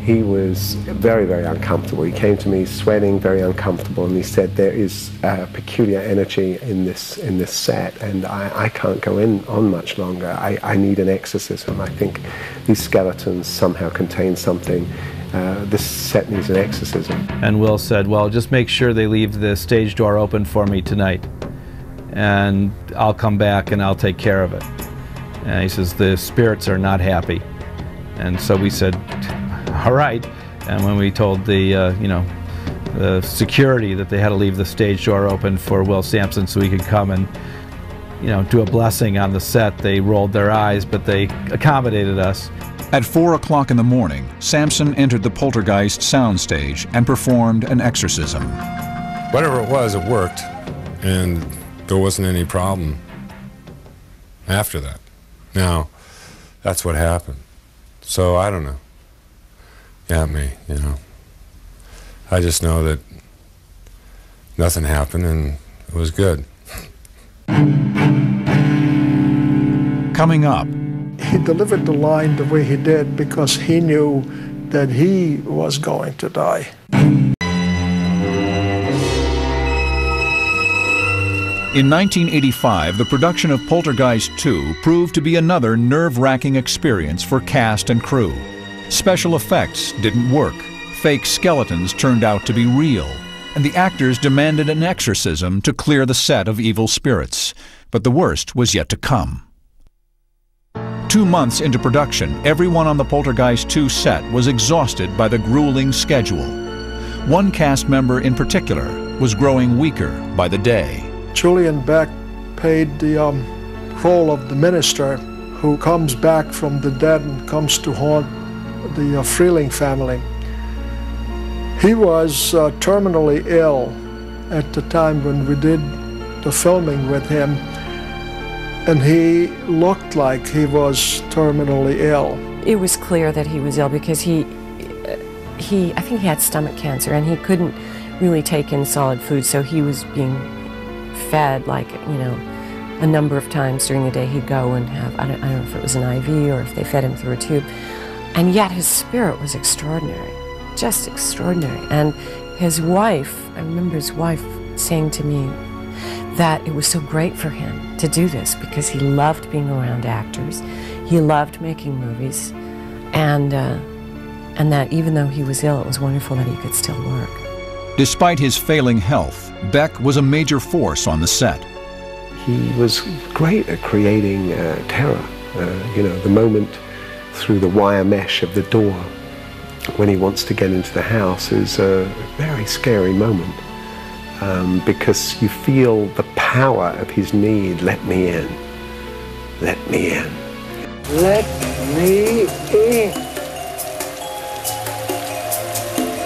He was very, very uncomfortable. He came to me sweating, very uncomfortable, and he said, there is a peculiar energy in this set, and I can't go on much longer. I need an exorcism. I think these skeletons somehow contain something, this set needs an exorcism. And Will said, well, just make sure they leave the stage door open for me tonight, and I'll come back and I'll take care of it. And he says, the spirits are not happy. And so we said, all right. And when we told the, the security that they had to leave the stage door open for Will Sampson so he could come and, do a blessing on the set, they rolled their eyes, but they accommodated us. At 4 o'clock in the morning, Sampson entered the Poltergeist soundstage and performed an exorcism. Whatever it was, it worked, and there wasn't any problem after that. Now, that's what happened. So, I don't know. Yeah, me, I just know that nothing happened and it was good. Coming up. He delivered the line the way he did because he knew that he was going to die. In 1985, the production of Poltergeist 2 proved to be another nerve-wracking experience for cast and crew. Special effects didn't work, fake skeletons turned out to be real, and the actors demanded an exorcism to clear the set of evil spirits. But the worst was yet to come. 2 months into production, everyone on the Poltergeist 2 set was exhausted by the grueling schedule. One cast member in particular was growing weaker by the day. Julian Beck played the role of the minister who comes back from the dead and comes to haunt the Freeling family. He was terminally ill at the time when we did the filming with him, and he looked like he was terminally ill. It was clear that he was ill because I think he had stomach cancer and he couldn't really take in solid food, so he was being fed like, a number of times during the day. He'd go and have, I don't know if it was an IV or if they fed him through a tube. And yet his spirit was extraordinary, just extraordinary. And his wife, I remember his wife saying to me that it was so great for him to do this because he loved being around actors, he loved making movies, and that even though he was ill, it was wonderful that he could still work. Despite his failing health, Beck was a major force on the set. He was great at creating terror. The moment through the wire mesh of the door when he wants to get into the house is a very scary moment because you feel the power of his need. Let me in. Let me in. Let me in.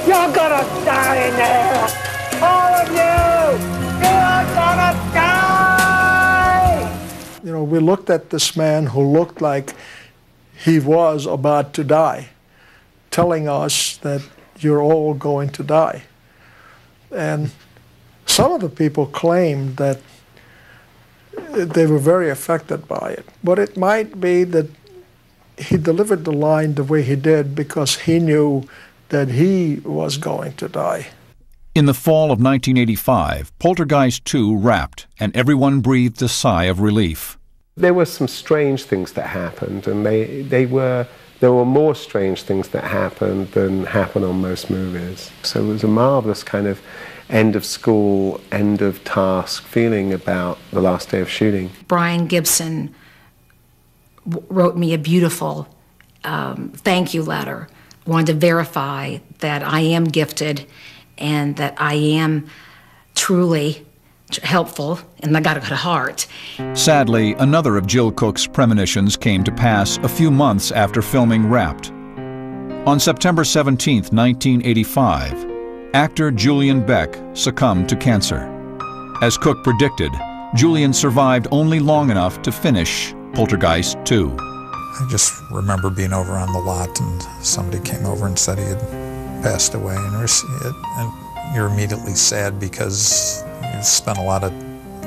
You're gonna die in there! All of you! You are gonna die! We looked at this man who looked like he was about to die, telling us that you're all going to die. And some of the people claimed that they were very affected by it. But it might be that he delivered the line the way he did because he knew that he was going to die. In the fall of 1985, Poltergeist 2 wrapped, and everyone breathed a sigh of relief. There were some strange things that happened, and there were more strange things that happened than happen on most movies. So it was a marvelous kind of end of school, end of task feeling about the last day of shooting. Brian Gibson wrote me a beautiful thank you letter. Wanted to verify that I am gifted and that I am truly helpful and I got a good heart. Sadly, another of Jill Cook's premonitions came to pass a few months after filming wrapped. On September 17, 1985, actor Julian Beck succumbed to cancer. As Cook predicted, Julian survived only long enough to finish Poltergeist 2. I just remember being over on the lot and somebody came over and said he had passed away, and you're immediately sad because you spent a lot of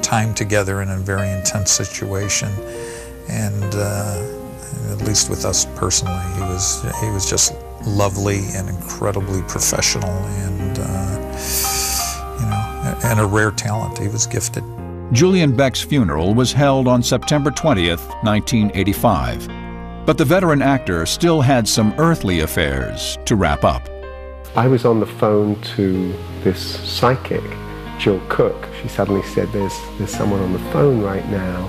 time together in a very intense situation, and at least with us personally, he was just lovely and incredibly professional, and and a rare talent. He was gifted. Julian Beck's funeral was held on September 20th, 1985. But the veteran actor still had some earthly affairs to wrap up. I was on the phone to this psychic, Jill Cook. She suddenly said, there's someone on the phone right now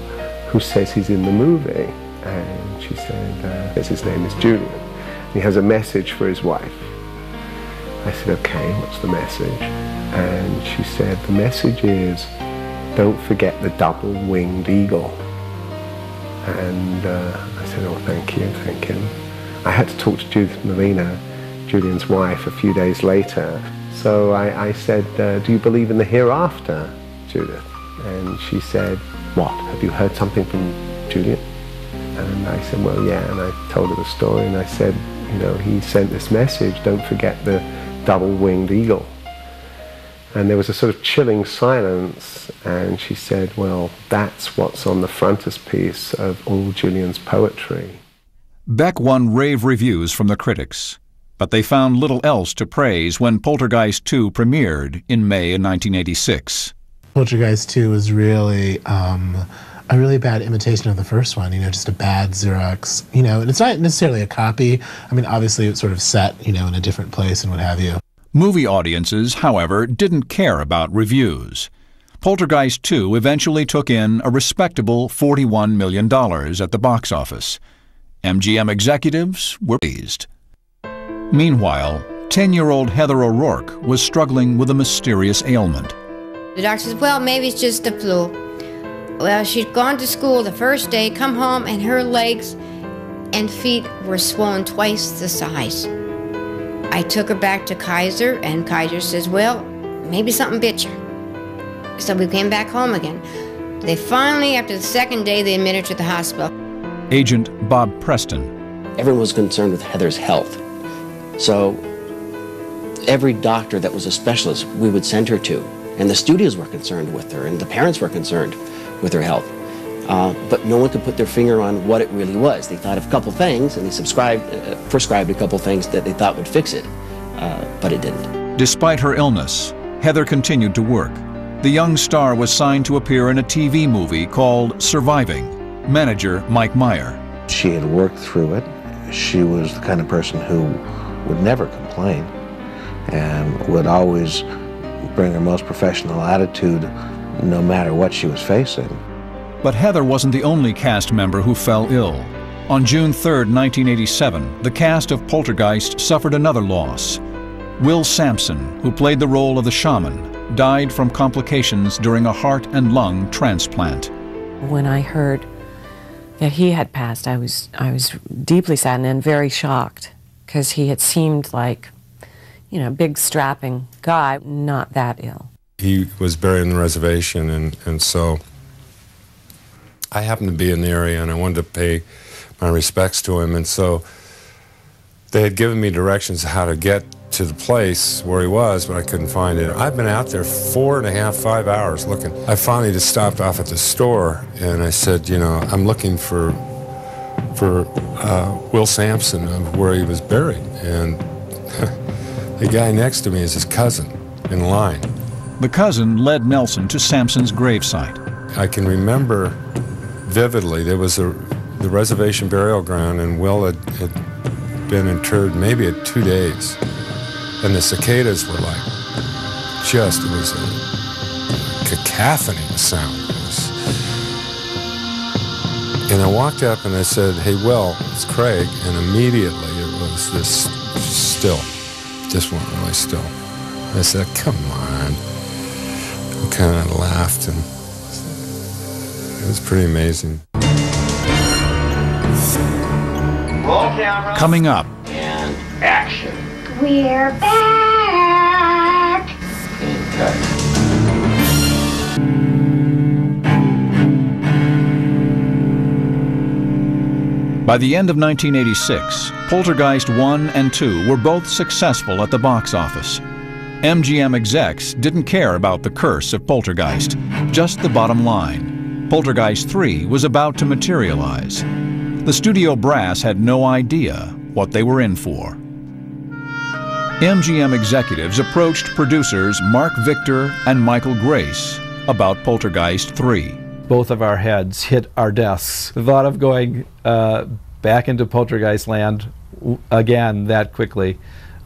who says he's in the movie. And she said, his name is Julian. He has a message for his wife. I said, okay, what's the message? And she said, the message is, don't forget the double-winged eagle. And I said, oh, thank you, thank you. I had to talk to Judith Molina, Julian's wife, a few days later. So I said, do you believe in the hereafter, Judith? And she said, what, have you heard something from Julian? And I said, well, yeah, and I told her the story, and I said, you know, he sent this message, don't forget the double-winged eagle. And there was a sort of chilling silence, and she said, well, that's what's on the frontispiece of all Julian's poetry. Beck won rave reviews from the critics, but they found little else to praise when Poltergeist 2 premiered in May of 1986. Poltergeist 2 was really a really bad imitation of the first one, you know, just a bad Xerox, you know, and it's not necessarily a copy. I mean, obviously it's sort of set, you know, in a different place and what have you. Movie audiences, however, didn't care about reviews. Poltergeist 2 eventually took in a respectable $41 million at the box office. MGM executives were pleased. Meanwhile, 10-year-old Heather O'Rourke was struggling with a mysterious ailment. The doctor says, well, maybe it's just the flu. Well, she'd gone to school the first day, come home, and her legs and feet were swollen twice the size. I took her back to Kaiser, and Kaiser says, well, maybe something bit you. So we came back home again. They finally, after the second day, they admitted her to the hospital. Agent Bob Preston. Everyone was concerned with Heather's health. So every doctor that was a specialist we would send her to, and the studios were concerned with her, and the parents were concerned with her health. But no one could put their finger on what it really was. They thought of a couple things, and they prescribed a couple things that they thought would fix it, but it didn't. Despite her illness, Heather continued to work. The young star was signed to appear in a TV movie called Surviving. Manager Mike Meyer. She had worked through it. She was the kind of person who would never complain and would always bring her most professional attitude no matter what she was facing. But Heather wasn't the only cast member who fell ill. On June 3, 1987, the cast of Poltergeist suffered another loss. Will Sampson, who played the role of the shaman, died from complications during a heart and lung transplant. When I heard that he had passed, I was deeply saddened and very shocked, because he had seemed like, you know, a big strapping guy, not that ill. He was buried on the reservation, and so I happened to be in the area, and I wanted to pay my respects to him, and so they had given me directions how to get to the place where he was, but I couldn't find it. I've been out there 4.5, 5 hours looking. I finally just stopped off at the store, and I said, you know, I'm looking for Will Sampson, of where he was buried, and the guy next to me is his cousin in line. The cousin led Nelson to Sampson's gravesite. I can remember vividly, there was the reservation burial ground, and Will had been interred maybe at 2 days. And the cicadas were like, it was a cacophony of sound. And I walked up and I said, hey, Will, it's Craig. And immediately it was this still, just went really still. And I said, come on. I kind of laughed, and it was pretty amazing. Roll camera. Coming up. And action. We're back! By the end of 1986, Poltergeist 1 and 2 were both successful at the box office. MGM execs didn't care about the curse of Poltergeist, just the bottom line. Poltergeist 3 was about to materialize. The studio brass had no idea what they were in for. MGM executives approached producers Mark Victor and Michael Grace about Poltergeist 3. Both of our heads hit our desks. The thought of going back into Poltergeist land again that quickly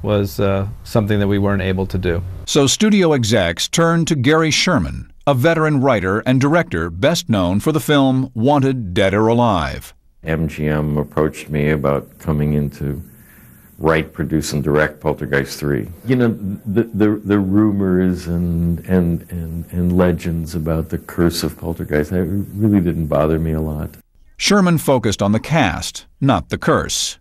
was something that we weren't able to do. So studio execs turned to Gary Sherman, a veteran writer and director best known for the film Wanted, Dead or Alive. MGM approached me about coming in to write, produce, and direct Poltergeist 3. You know, the rumors and legends about the curse of Poltergeist, that really didn't bother me a lot. Sherman focused on the cast, not the curse.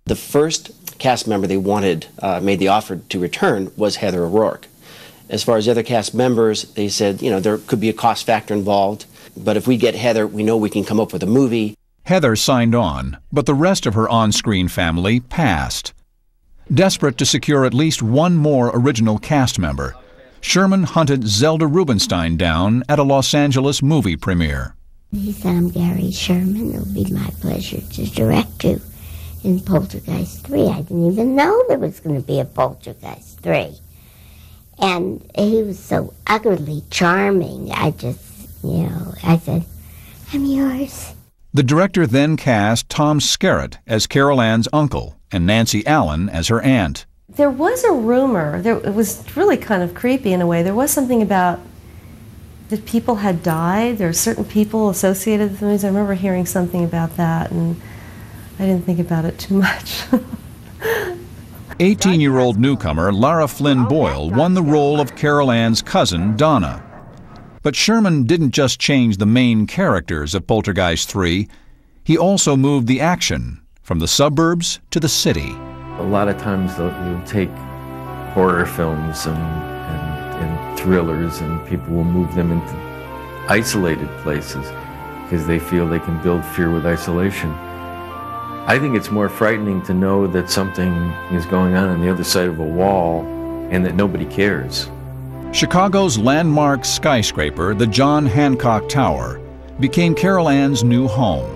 The first cast member they wanted, made the offer to return, was Heather O'Rourke. As far as the other cast members, they said, you know, there could be a cost factor involved, but if we get Heather, we know we can come up with a movie. Heather signed on, but the rest of her on-screen family passed. Desperate to secure at least one more original cast member, Sherman hunted Zelda Rubinstein down at a Los Angeles movie premiere. He said, I'm Gary Sherman. It'll be my pleasure to direct you in Poltergeist 3. I didn't even know there was going to be a Poltergeist 3. And he was so utterly charming. I just, I said, I'm yours. The director then cast Tom Skerritt as Carol Ann's uncle and Nancy Allen as her aunt. There was a rumor, it was really kind of creepy in a way. There was something about that people had died. There are certain people associated with the movies. I remember hearing something about that, and I didn't think about it too much. 18-year-old newcomer Lara Flynn Boyle won the role of Carol Ann's cousin, Donna. But Sherman didn't just change the main characters of Poltergeist 3, he also moved the action from the suburbs to the city. A lot of times you'll take horror films and thrillers and people will move them into isolated places because they feel they can build fear with isolation. I think it's more frightening to know that something is going on the other side of a wall and that nobody cares. Chicago's landmark skyscraper, the John Hancock Tower, became Carol Ann's new home.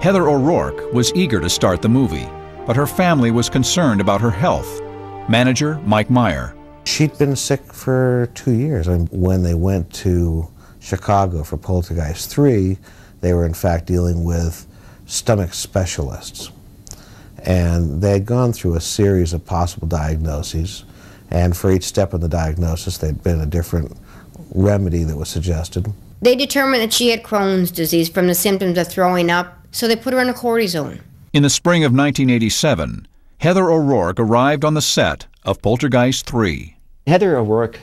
Heather O'Rourke was eager to start the movie, but her family was concerned about her health. Manager Mike Meyer. She'd been sick for 2 years. And when they went to Chicago for Poltergeist 3, they were in fact dealing with stomach specialists. And they had gone through a series of possible diagnoses, and for each step in the diagnosis, there'd been a different remedy that was suggested. They determined that she had Crohn's disease from the symptoms of throwing up, so they put her on a cortisone. In the spring of 1987, Heather O'Rourke arrived on the set of Poltergeist 3. Heather O'Rourke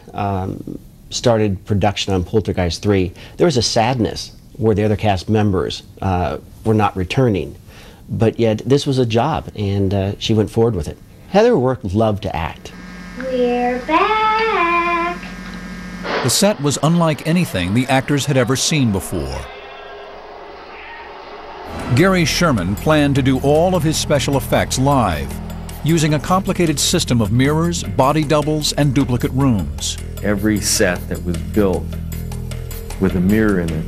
started production on Poltergeist 3. There was a sadness where the other cast members were not returning, but yet this was a job, and she went forward with it. Heather O'Rourke loved to act. We're back! The set was unlike anything the actors had ever seen before. Gary Sherman planned to do all of his special effects live, using a complicated system of mirrors, body doubles, and duplicate rooms. Every set that was built with a mirror in it,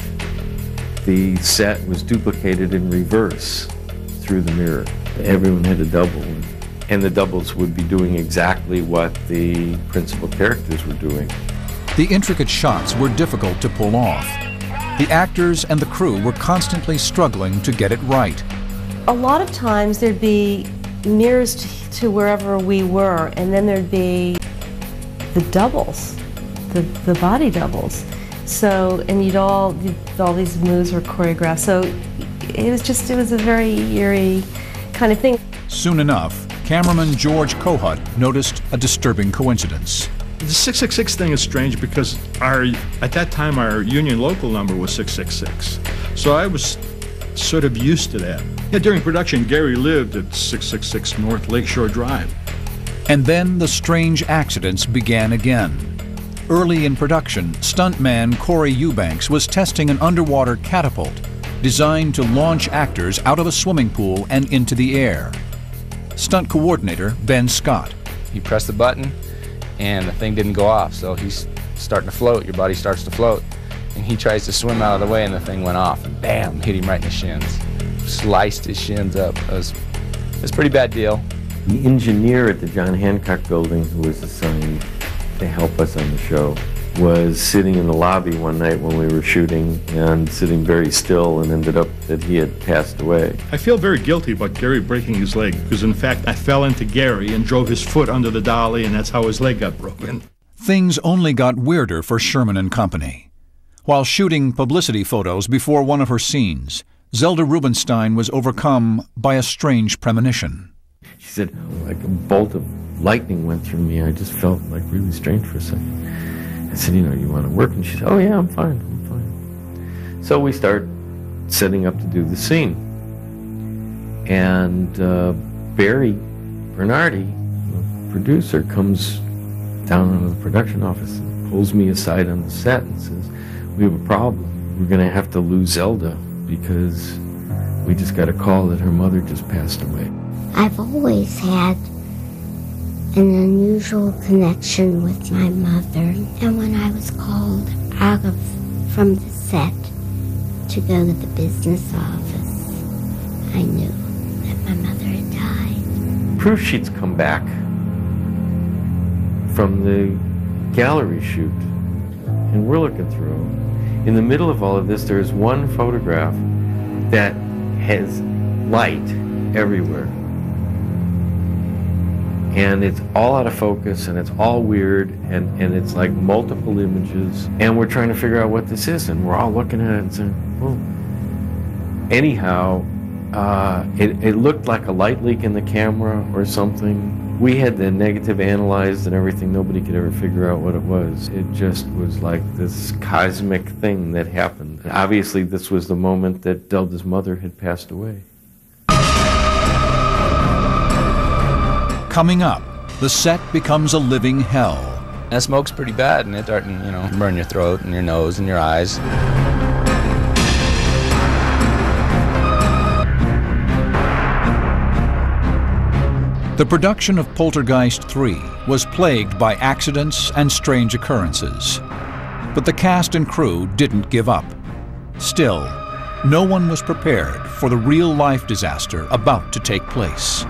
the set was duplicated in reverse through the mirror. Everyone had a double, and the doubles would be doing exactly what the principal characters were doing. The intricate shots were difficult to pull off. The actors and the crew were constantly struggling to get it right. A lot of times there'd be mirrors to wherever we were, and then there'd be the doubles, the body doubles. So, and all these moves were choreographed. So it was a very eerie kind of thing. Soon enough, cameraman George Kohut noticed a disturbing coincidence. The 666 thing is strange because at that time our union local number was 666. So I was sort of used to that. Yeah, during production, Gary lived at 666 North Lakeshore Drive. And then the strange accidents began again. Early in production, stuntman Corey Eubanks was testing an underwater catapult designed to launch actors out of a swimming pool and into the air. Stunt coordinator Ben Scott. You press the button and the thing didn't go off, so he's starting to float, your body starts to float, and he tries to swim out of the way and the thing went off and bam, hit him right in the shins. Sliced his shins up. It was a pretty bad deal. The engineer at the John Hancock building who was assigned to help us on the show was sitting in the lobby one night when we were shooting and sitting very still, and ended up that he had passed away. I feel very guilty about Gary breaking his leg, because in fact I fell into Gary and drove his foot under the dolly, and that's how his leg got broken. Things only got weirder for Sherman and company. While shooting publicity photos before one of her scenes, Zelda Rubinstein was overcome by a strange premonition. She said, like a bolt of lightning went through me. I just felt like really strange for a second. I said, you know, you want to work? And she said, oh yeah, I'm fine. So we start setting up to do the scene. And Barry Bernardi, the producer, comes down into the production office and pulls me aside on the set and says, we have a problem. We're going to have to lose Zelda because we just got a call that her mother just passed away. I've always had an unusual connection with my mother, and when I was called out from the set to go to the business office, I knew that my mother had died. Proof sheets come back from the gallery shoot, and we're looking through them. In the middle of all of this, there's one photograph that has light everywhere. And it's all out of focus, and it's all weird, and it's like multiple images, and we're trying to figure out what this is, and we're all looking at it and saying, oh. Anyhow, it looked like a light leak in the camera or something. We had the negative analyzed and everything. Nobody could ever figure out what it was. It just was like this cosmic thing that happened. And obviously, this was the moment that Zelda's mother had passed away. Coming up, the set becomes a living hell. That smoke's pretty bad, and it starting, you know, burn your throat and your nose and your eyes. The production of Poltergeist 3 was plagued by accidents and strange occurrences. But the cast and crew didn't give up. Still, no one was prepared for the real-life disaster about to take place.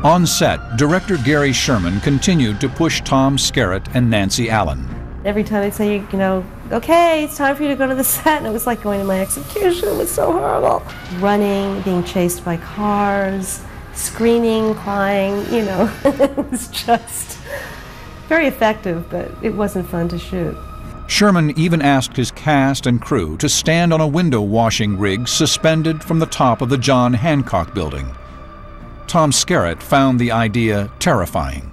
On set, director Gary Sherman continued to push Tom Skerritt and Nancy Allen. Every time they'd say, you know, okay, it's time for you to go to the set, and it was like going to my execution. It was so horrible. Running, being chased by cars, screaming, crying, you know, it was just very effective, but it wasn't fun to shoot. Sherman even asked his cast and crew to stand on a window washing rig suspended from the top of the John Hancock building. Tom Skerritt found the idea terrifying.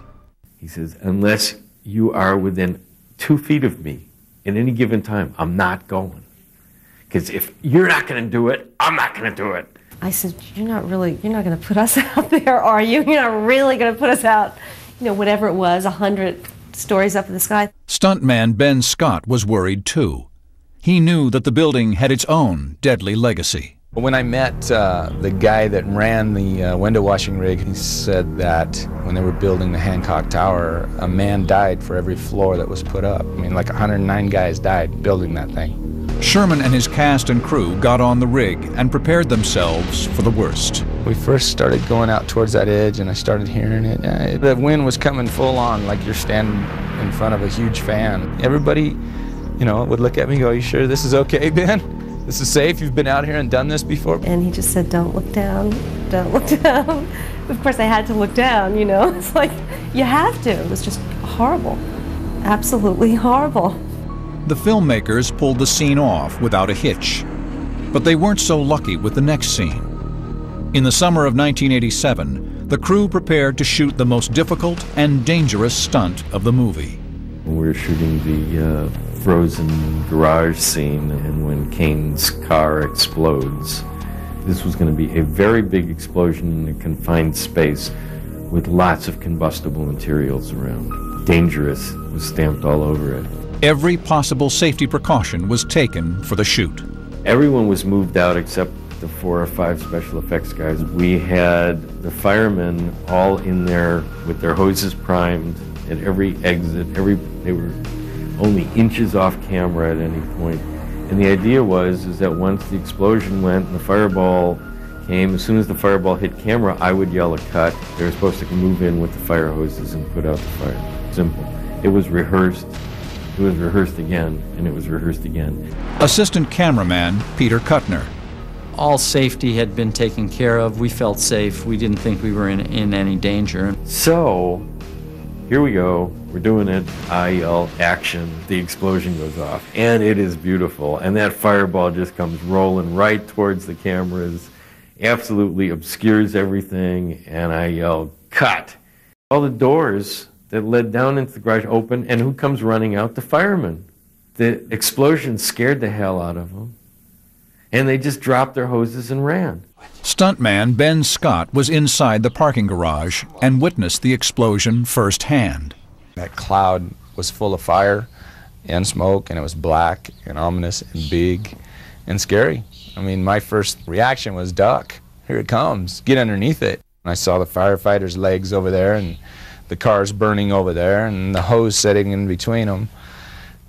He says, unless you are within 2 feet of me at any given time, I'm not going. Because if you're not going to do it, I'm not going to do it. I said, you're not going to put us out there, are you? You're not really going to put us out, you know, whatever it was, 100 stories up in the sky. Stuntman Ben Scott was worried too. He knew that the building had its own deadly legacy. When I met the guy that ran the window washing rig, he said that when they were building the Hancock Tower, a man died for every floor that was put up. I mean, like 109 guys died building that thing. Sherman and his cast and crew got on the rig and prepared themselves for the worst. We first started going out towards that edge, and I started hearing it. The wind was coming full on, like you're standing in front of a huge fan. Everybody, you know, would look at me and go, "Are you sure this is okay, Ben? This is safe? You've been out here and done this before?" And he just said, don't look down, don't look down. Of course, I had to look down, you know. It's like, you have to. It was just horrible, absolutely horrible. The filmmakers pulled the scene off without a hitch, but they weren't so lucky with the next scene. In the summer of 1987, the crew prepared to shoot the most difficult and dangerous stunt of the movie. We were shooting the frozen garage scene, and when Kane's car explodes, this was going to be a very big explosion in a confined space with lots of combustible materials around. Dangerous was stamped all over it. Every possible safety precaution was taken for the shoot. Everyone was moved out except the 4 or 5 special effects guys. We had the firemen all in there with their hoses primed at every exit. They were only inches off camera at any point. And the idea was that once the explosion went and the fireball came, as soon as the fireball hit camera, I would yell a cut. They were supposed to move in with the fire hoses and put out the fire. Simple. It was rehearsed. It was rehearsed again, and it was rehearsed again. Assistant cameraman Peter Kuttner. All safety had been taken care of. We felt safe. We didn't think we were in any danger. So, here we go. We're doing it. I yell, action. The explosion goes off. And it is beautiful. And that fireball just comes rolling right towards the cameras, absolutely obscures everything. And I yell, cut. All the doors that led down into the garage open, and who comes running out? The firemen. The explosion scared the hell out of them, and they just dropped their hoses and ran. Stuntman Ben Scott was inside the parking garage and witnessed the explosion firsthand. That cloud was full of fire and smoke, and it was black and ominous and big and scary. I mean, my first reaction was duck. Here it comes. Get underneath it. I saw the firefighters' legs over there and the cars burning over there and the hose sitting in between them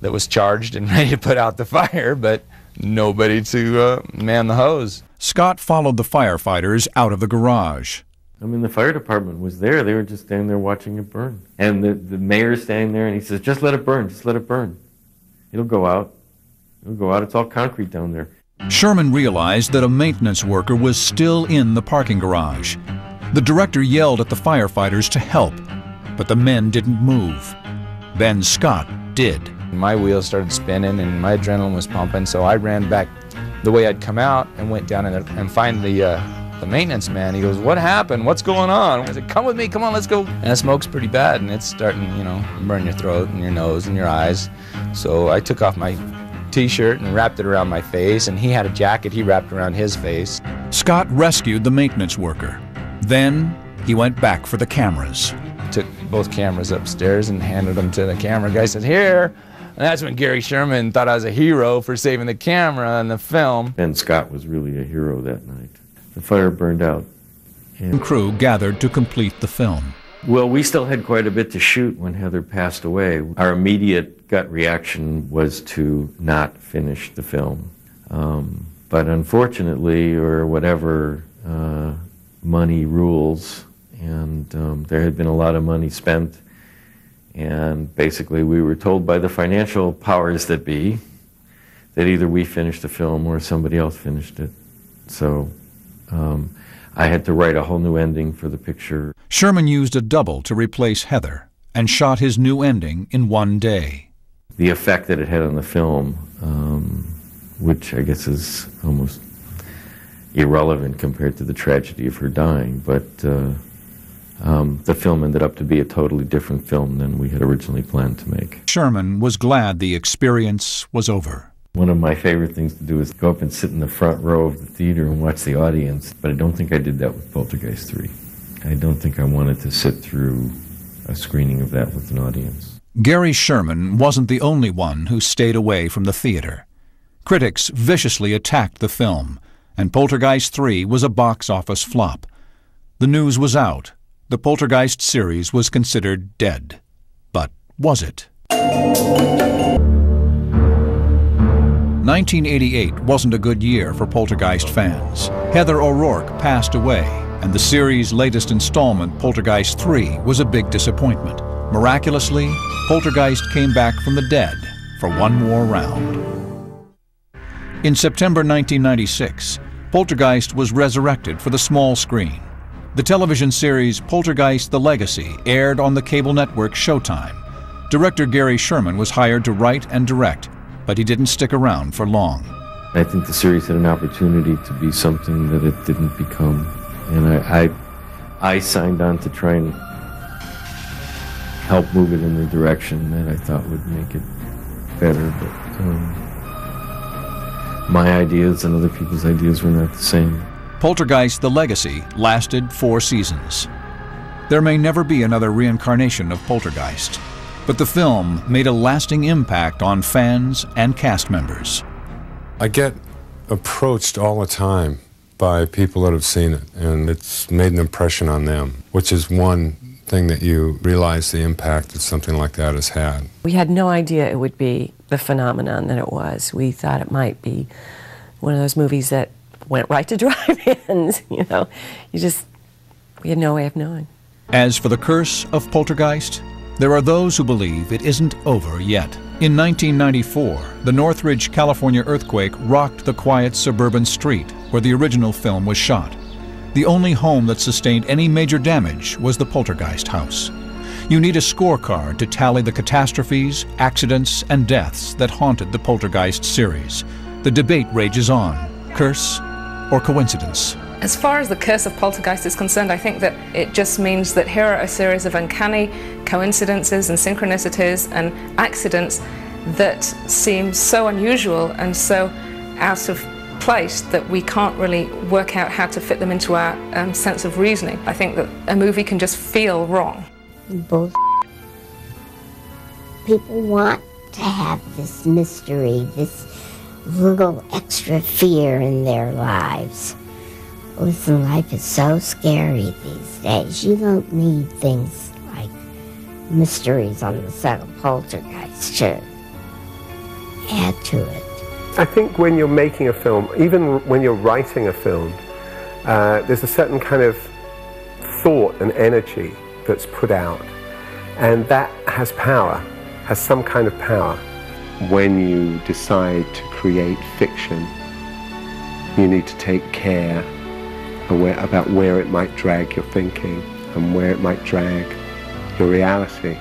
that was charged and ready to put out the fire, but nobody to man the hose. Scott followed the firefighters out of the garage. I mean, the fire department was there. They were just standing there watching it burn. And the mayor's standing there, and he says, just let it burn, just let it burn. It'll go out. It'll go out. It's all concrete down there. Sherman realized that a maintenance worker was still in the parking garage. The director yelled at the firefighters to help, but the men didn't move. Ben Scott did. My wheels started spinning and my adrenaline was pumping, so I ran back the way I'd come out and went down and find the maintenance man. He goes, what happened? What's going on? I said, come with me, come on, let's go. And the smoke's pretty bad, and it's starting, you know, burn your throat and your nose and your eyes. So I took off my t-shirt and wrapped it around my face, and he had a jacket he wrapped around his face. Scott rescued the maintenance worker. Then he went back for the cameras. Took both cameras upstairs and handed them to the camera guy. Said, here. And that's when Gary Sherman thought I was a hero for saving the camera and the film. Ben Scott was really a hero that night. The fire burned out. And crew gathered to complete the film. Well, we still had quite a bit to shoot when Heather passed away. Our immediate gut reaction was to not finish the film. But unfortunately, or whatever, money rules, and there had been a lot of money spent, and basically we were told by the financial powers that be that either we finished the film or somebody else finished it. So I had to write a whole new ending for the picture. Sherman used a double to replace Heather and shot his new ending in one day. The effect that it had on the film, which I guess is almost irrelevant compared to the tragedy of her dying, but the film ended up to be a totally different film than we had originally planned to make. Sherman was glad the experience was over. One of my favorite things to do is go up and sit in the front row of the theater and watch the audience, but I don't think I did that with Poltergeist 3. I don't think I wanted to sit through a screening of that with an audience. Gary Sherman wasn't the only one who stayed away from the theater. Critics viciously attacked the film, and Poltergeist 3 was a box office flop. The news was out. The Poltergeist series was considered dead. But was it? 1988 wasn't a good year for Poltergeist fans. Heather O'Rourke passed away, and the series' latest installment, Poltergeist 3, was a big disappointment. Miraculously, Poltergeist came back from the dead for one more round. In September 1996, Poltergeist was resurrected for the small screen. The television series Poltergeist: The Legacy aired on the cable network Showtime. Director Gary Sherman was hired to write and direct, but he didn't stick around for long. I think the series had an opportunity to be something that it didn't become, and I signed on to try and help move it in the direction that I thought would make it better, but my ideas and other people's ideas were not the same. Poltergeist: The Legacy lasted 4 seasons. There may never be another reincarnation of Poltergeist, but the film made a lasting impact on fans and cast members. I get approached all the time by people that have seen it, and it's made an impression on them, which is one thing that you realize the impact that something like that has had. We had no idea it would be the phenomenon that it was. We thought it might be one of those movies that went right to drive-ins, you know. We had no way of knowing. As for the curse of Poltergeist, there are those who believe it isn't over yet. In 1994, the Northridge, California earthquake rocked the quiet suburban street where the original film was shot. The only home that sustained any major damage was the Poltergeist house. You need a scorecard to tally the catastrophes, accidents, and deaths that haunted the Poltergeist series. The debate rages on: curse or coincidence? As far as the curse of Poltergeist is concerned, I think that it just means that here are a series of uncanny coincidences and synchronicities and accidents that seem so unusual and so out of place that we can't really work out how to fit them into our sense of reasoning. I think that a movie can just feel wrong. Both people want to have this mystery, this little extra fear in their lives. Listen, life is so scary these days. You don't need things like mysteries on the set of Poltergeist to add to it. I think when you're making a film, even when you're writing a film, there's a certain kind of thought and energy that's put out, and that has power, has some kind of power. When you decide to create fiction, you need to take care about where it might drag your thinking and where it might drag your reality.